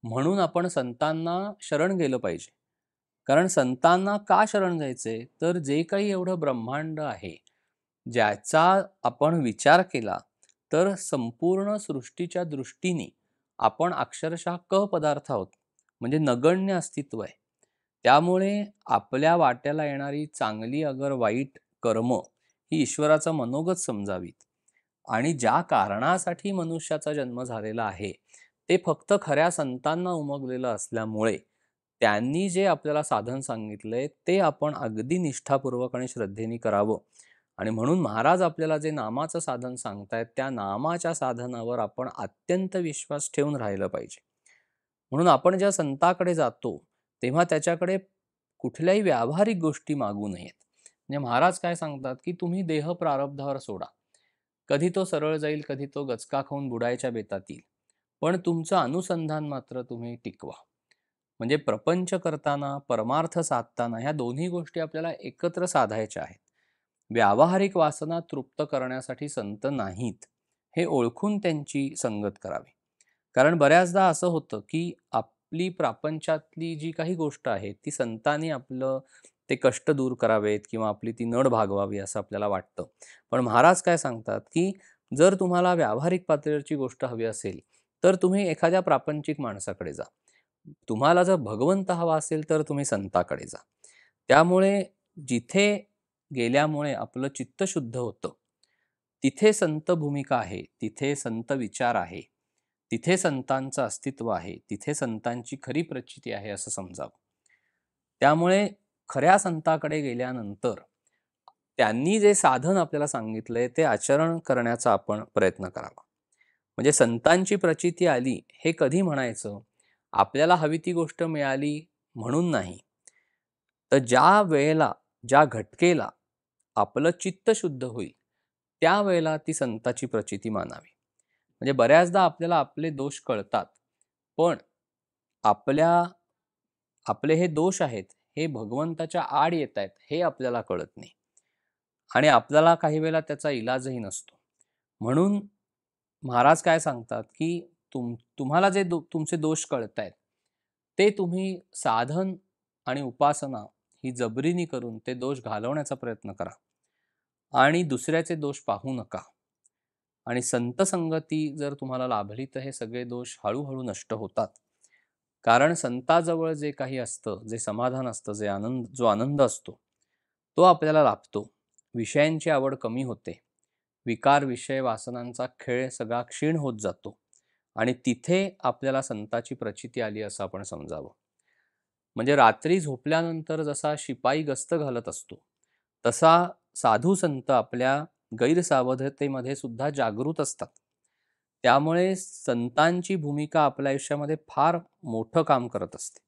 म्हणून आपण संतांना शरण गेलं पाहिजे. कारण संतांना का शरण जायचंय? तर जे काही एवढं ब्रह्मांड आहे, ज्याचा आपण विचार केला तर संपूर्ण सृष्टीच्या दृष्टीने आपण अक्षरशः क पदार्थ आहोत. म्हणजे नगण्य अस्तित्व आहे. त्यामुळे आपल्या वाट्याला येणारी चांगली अगर वाईट कर्म ही ईश्वराचा मनोगत समजावीत आणि ज्या कारणासाठी मनुष्याचा जन्म झालेला आहे, ते फक्त खऱ्या संतांना उमगलेलं असल्यामुळे त्यांनी जे आपल्याला साधन सांगितलंय ते आपण अगदी निष्ठापूर्वक आणि श्रद्धेने करावं. आणि म्हणून महाराज आपल्याला जे नामाचं साधन सांगतायत, त्या नामाच्या साधनावर आपण अत्यंत विश्वास ठेवून राहिलं पाहिजे. म्हणून आपण ज्या संताकडे जातो, तेव्हा त्याच्याकडे कुठल्याही व्यावहारिक गोष्टी मागू नयेत. म्हणजे महाराज काय सांगतात, की तुम्ही देह प्रारब्धावर सोडा. कधी तो सरळ जाईल, कधी तो गचका खाऊन बुडायच्या बेतात येईल. पण तुमचं अनुसंधान मात्र तुम्ही टिकवा. म्हणजे प्रपंच करताना, परमार्थ साधताना ह्या दोन्ही गोष्टी आपल्याला एकत्र साधायच्या आहेत. व्यावहारिक वासना तृप्त करण्यासाठी संत नाहीत, हे ओळखून त्यांची संगत करावी. कारण बऱ्याचदा असं होतं, की आपली प्रापंचातली जी काही गोष्ट आहे, ती संतांनी आपलं ते कष्ट दूर करावेत किंवा आपली ती नड भागवावी असं आपल्याला वाटतं. पण महाराज काय सांगतात, की जर तुम्हाला व्यावहारिक पातळीवरची गोष्ट हवी असेल, तर तुम्ही एखाद्या प्रापंचिक माणसाकडे जा. तुम्हाला जर भगवंत हवा असेल, तर तुम्ही संताकडे जा. त्यामुळे जिथे गेल्यामुळे आपलं चित्त शुद्ध होतं, तिथे संत भूमिका आहे, तिथे संत विचार आहे, तिथे संतांचं अस्तित्व आहे, तिथे संतांची खरी प्रचिती आहे असं समजावं. त्यामुळे खऱ्या संताकडे गेल्यानंतर त्यांनी जे साधन आपल्याला सांगितलंय ते आचरण करण्याचा आपण प्रयत्न करावा. म्हणजे संतांची प्रचिती आली हे कधी म्हणायचं? आपल्याला हवी ती गोष्ट मिळाली म्हणून नाही. तर ज्या वेळेला, ज्या घटकेला आपलं चित्त शुद्ध होईल, त्यावेळेला ती संताची प्रचिती मानावी. म्हणजे बऱ्याचदा आपल्याला आपले दोष कळतात. पण आपल्या आपले हे दोष आहेत, हे भगवंताच्या आड येतायत हे आपल्याला कळत नाही. आणि आपल्याला काही वेळेला त्याचा इलाजही नसतो. म्हणून महाराज काय सांगतात, की तुम्हाला जे तुमचे दोष कळतायत, ते तुम्ही साधन आणि उपासना ही जबरीने करून ते दोष घालवण्याचा प्रयत्न करा. आणि दुसऱ्याचे दोष पाहू नका. आणि संत संगती जर तुम्हाला लाभली, तर हे सगळे दोष हळू नष्ट होतात. कारण संताजवळ जे काही असतं, जे समाधान असतं, जो आनंद असतो, तो आपल्याला लाभतो. विषयांची आवड कमी होते. विकार, विषय, वासनांचा खेळ सगळा क्षीण होत जातो आणि तिथे आपल्याला संताची प्रचिती आली असं आपण समजावं. म्हणजे रात्री झोपल्यानंतर जसा शिपाई गस्त घालत असतो, तसा साधू संत आपल्या गैरसावधतेमध्ये सुद्धा जागृत असतात. त्यामुळे संतांची भूमिका आपल्या आयुष्यामध्ये फार मोठं काम करत असते.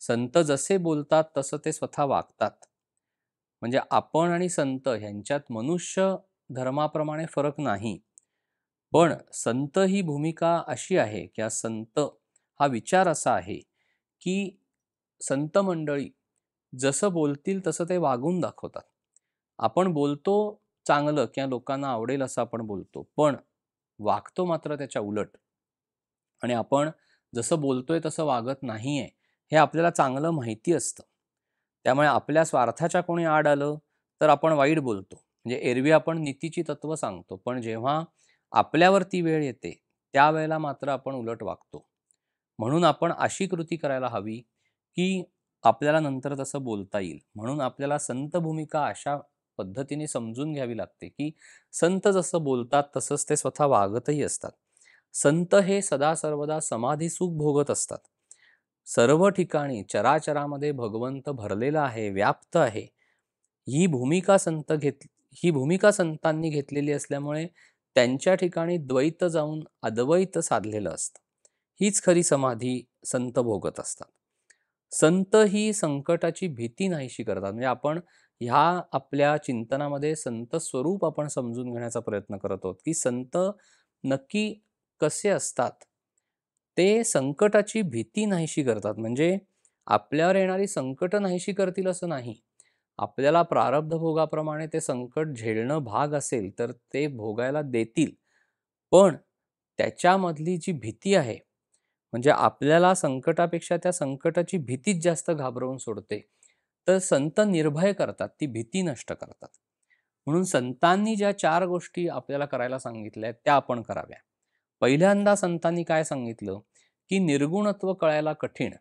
संत जसे बोलतात तसं ते स्वतः वागतात. म्हणजे आपण आणि संत ह्यांच्यात मनुष्य धर्माप्रमाणे फरक नाही. पण संत ही भूमिका अशी आहे, की संत हा विचार असा आहे, की संत मंडळी जसं बोलतील तसं ते वागून दाखवतात. आपण बोलतो चांगलं किंवा लोकांना आवडेल असं आपण बोलतो, पण वागतो मात्र त्याच्या उलट. आणि आपण जसं बोलतोय तसं वागत नाहीये, हे आपल्याला चांगलं माहिती असतं. त्यामुळे आपल्या स्वार्थाच्या कोणी आड आलं, तर आपण वाईट बोलतो. म्हणजे एरवी आपण नीतीची तत्त्व सांगतो, पण जेव्हा आपल्यावरती वेळ येते, त्यावेळेला मात्र आपण उलट वागतो. म्हणून आपण अशी कृती करायला हवी, की आपल्याला नंतर तसं बोलता येईल. म्हणून आपल्याला संत भूमिका अशा पद्धतीने समजून घ्यावी लागते, की संत जसं बोलतात तसंच ते स्वतः वागतही असतात. संत हे सदा सर्वदा समाधी सुख भोगत असतात. सर्व ठिकाणी चराचरामध्ये भगवंत भरलेला आहे, व्याप्त आहे. ही भूमिका संत घेत ही भूमिका संतांनी घेतलेली असल्यामुळे त्यांच्या ठिकाणी द्वैत जाऊन अद्वैत साधलेलं असतं. हीच खरी समाधी संत भोगत असतात. संत ही संकटाची भीती नाहीशी करतात. म्हणजे आपण ह्या आपल्या चिंतनामध्ये संत स्वरूप आपण समजून घेण्याचा प्रयत्न करत आहोत, की संत नक्की कसे असतात. ते संकटाची भीती नाहीशी करतात. म्हणजे आपल्यावर येणारी संकट नाहीशी करतील असं नाही. आपल्याला प्रारब्ध भोगाप्रमाणे ते संकट झेलणं भाग असेल, तर ते भोगायला देतील. पण त्याच्यामधली जी भीती आहे, म्हणजे आपल्याला संकटापेक्षा त्या संकटाची भीतीच जास्त घाबरवून सोडते. तर संत निर्भय करतात, ती भीती नष्ट करतात. म्हणून संतांनी ज्या 4 गोष्टी आपल्याला करायला सांगितल्या त्या आपण कराव्या. पहिल्यांदा संतांनी काय सांगितलं, की निर्गुणत्व कळायला कठीण,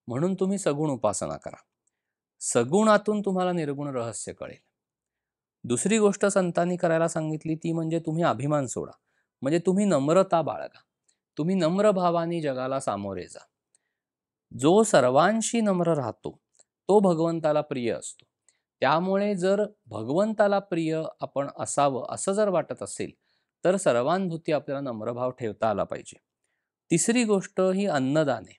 म्हणून तुम्ही सगुण उपासना करा. सगुणातून तुम्हाला निर्गुण रहस्य कळेल. दुसरी गोष्ट संतांनी करायला सांगितली ती म्हणजे तुम्ही अभिमान सोडा. म्हणजे तुम्ही नम्रता बाळगा. तुम्ही नम्र भावाने जगाला सामोरे जा. जो सर्वांशी नम्र राहतो, तो भगवंताला प्रिय असतो. त्यामुळे जर भगवंताला प्रिय आपण असावं असं जर वाटत असेल, तर सर्वांभूती आपल्याला नम्रभाव ठेवता आला पाहिजे. तिसरी गोष्ट ही अन्नदान आहे.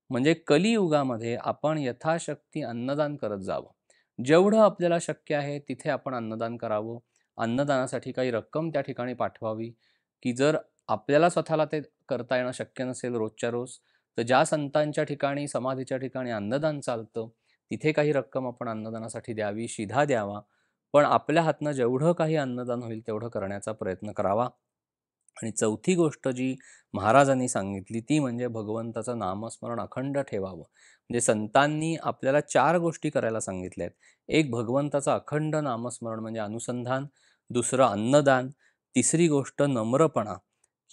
म्हणजे कलियुगामध्ये आपण यथाशक्ती अन्नदान करत जावं. जेवढं आपल्याला शक्य आहे तिथे आपण अन्नदान करावं. अन्नदानासाठी काही रक्कम त्या ठिकाणी पाठवावी, की जर आपल्याला स्वतःला ते करता येणं शक्य नसेल रोजच्या रोज, तर ज्या संतांच्या ठिकाणी, समाधीच्या ठिकाणी अन्नदान चालतं, तिथे काही रक्कम आपण अन्नदानासाठी द्यावी, शिधा द्यावा. पण आपल्या हातनं जेवढं काही अन्नदान होईल तेवढं करण्याचा प्रयत्न करावा. आणि चौथी गोष्ट जी महाराजांनी सांगितली ती म्हणजे भगवंताचं नामस्मरण अखंड ठेवावं. म्हणजे संतांनी आपल्याला 4 गोष्टी करायला सांगितल्या आहेत. एक भगवंताचं अखंड नामस्मरण म्हणजे अनुसंधान, दुसरं अन्नदान, तिसरी गोष्ट नम्रपणा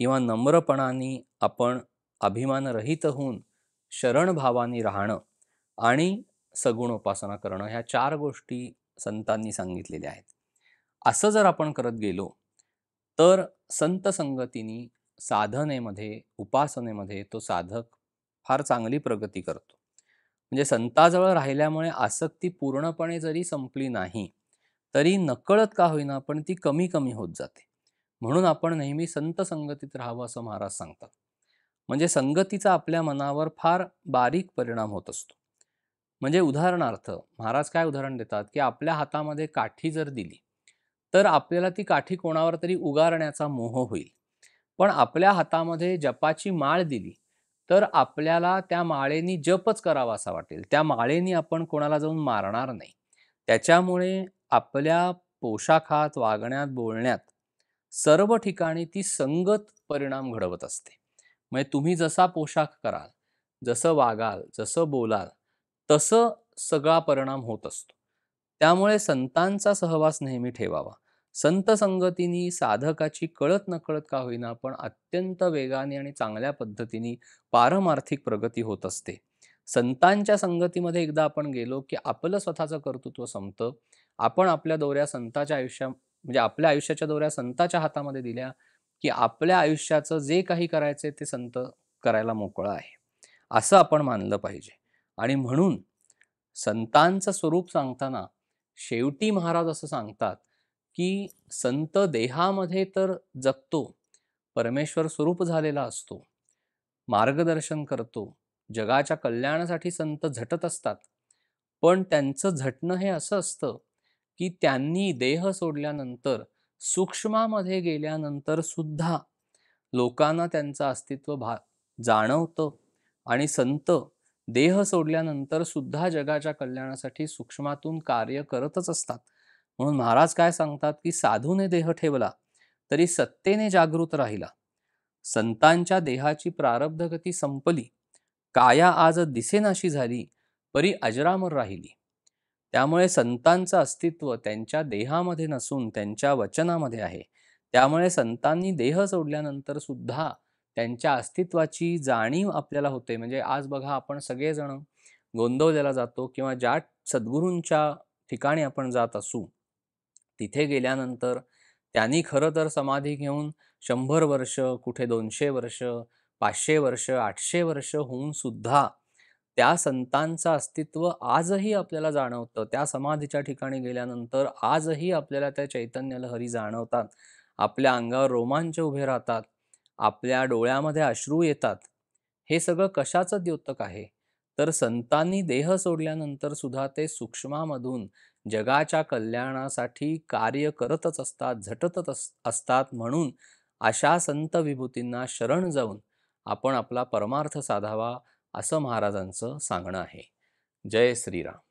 किंवा नम्रपणाने आपण अभिमानरहित होऊन शरणभावाने राहणं आणि सगुण उपासना करणं, ह्या 4 गोष्टी संतांनी सांगितलेल्या आहेत. असं जर आपण करत गेलो, तर संत संगतीने साधनेमध्ये, उपासनेमध्ये तो साधक फार चांगली प्रगती करतो. म्हणजे संताजवळ राहिल्यामुळे आसक्ती पूर्णपणे जरी संपली नाही, तरी नकळत का होईना पण ती कमी-कमी होत जाते. म्हणून आपण नेहमी संत संगतीत राहावं असं महाराज सांगतात. म्हणजे संगतीचा आपल्या मनावर फार बारीक परिणाम होत असतो. म्हणजे उदाहरणार्थ महाराज काय उदाहरण देतात, की आपल्या हातामध्ये काठी जर दिली, तर आपल्याला ती काठी कोणावर तरी उगारण्याचा मोह होईल. पण आपल्या हातामध्ये जपाची माळ दिली, तर आपल्याला त्या माळेनी जपच करावा असा वाटेल. त्या माळेनी आपण कोणाला जाऊन मारणार नाही. त्याच्यामुळे आपल्या पोशाखात, वागण्यात, बोलण्यात सर्व ठिकाणी ती संगत परिणाम घडवत असते. म्हणजे तुम्ही जसा पोशाख कराल, जसं वागाल, जसं बोलाल, तसं सगळा परिणाम होत असतो. त्यामुळे संतांचा सहवास नेहमी ठेवावा. संत संगतीनी साधकाची कळत नकळत का होईना पण अत्यंत वेगाने आणि चांगल्या पद्धतीने पारमार्थिक प्रगती होत असते. संतांच्या संगतीमध्ये एकदा आपण गेलो की आपलं स्वतःचं कर्तृत्व संपतं. आपण आपल्या दोऱ्या संताच्या म्हणजे आपल्या आयुष्याच्या दोऱ्या संताच्या हातामध्ये दिल्या की आपल्या आयुष्याचं जे काही करायचंय ते संत करायला मोकळा आहे, असं आपण मानलं पाहिजे. आणि म्हणून संतांचं स्वरूप सांगताना शेवटी महाराज असं सांगतात की संत देहामध्ये तर जगतो, परमेश्वर स्वरूप झालेला असतो, मार्गदर्शन करतो, जगाच्या कल्याणासाठी संत झटत असतात. पण त्यांचं झटणं हे असं असतं की त्यांनी देह सोडल्यानंतर सूक्ष्मामध्ये गेल्यानंतर सुद्धा लोकांना त्यांचं अस्तित्व जाणवतं. आणि संत देह सोडल्यानंतर सुद्धा जगाच्या कल्याणासाठी सूक्ष्मातून कार्य करतच असतात. म्हणून महाराज काय सांगतात की साधूने देह ठेवला तरी सत्तेने जागृत राहिला. संतांच्या देहाची प्रारब्ध गती संपली, काया आज दिसेनाशी झाली, परी अजरामर राहिली. त्यामुळे संतांचं अस्तित्व त्यांच्या देहामध्ये नसून त्यांच्या वचनामध्ये आहे. त्यामुळे संतांनी देह सोडल्यानंतर सुद्धा त्यांच्या अस्तित्वाची जाणीव आपल्याला होते. म्हणजे आज बघा, आपण सगळेजण गोंदवलेला जातो किंवा ज्या सद्गुरूंच्या ठिकाणी आपण जात असू, तिथे गेल्यानंतर त्यांनी खरं तर समाधी घेऊन 100 वर्ष, कुठे 200 वर्ष, 500 वर्ष, 800 वर्ष होऊन सुद्धा त्या संतांचं अस्तित्व आजही आपल्याला जाणवतं. त्या समाधीच्या ठिकाणी गेल्यानंतर आजही आपल्याला त्या चैतन्य लहरी जाणवतात. आपल्या अंगावर रोमांच उभे राहतात. आपल्या डोळ्यामध्ये अश्रू येतात. हे सगळं कशाचं द्योतक आहे? तर संतांनी देह सोडल्यानंतर सुद्धा ते सूक्ष्मामधून जगाच्या कल्याणासाठी कार्य करतच असतात, झटतच असतात. म्हणून अशा संत विभूतींना शरण जाऊन आपण आपला परमार्थ साधावा, असं महाराजांचं सांगणं आहे. जय श्रीराम.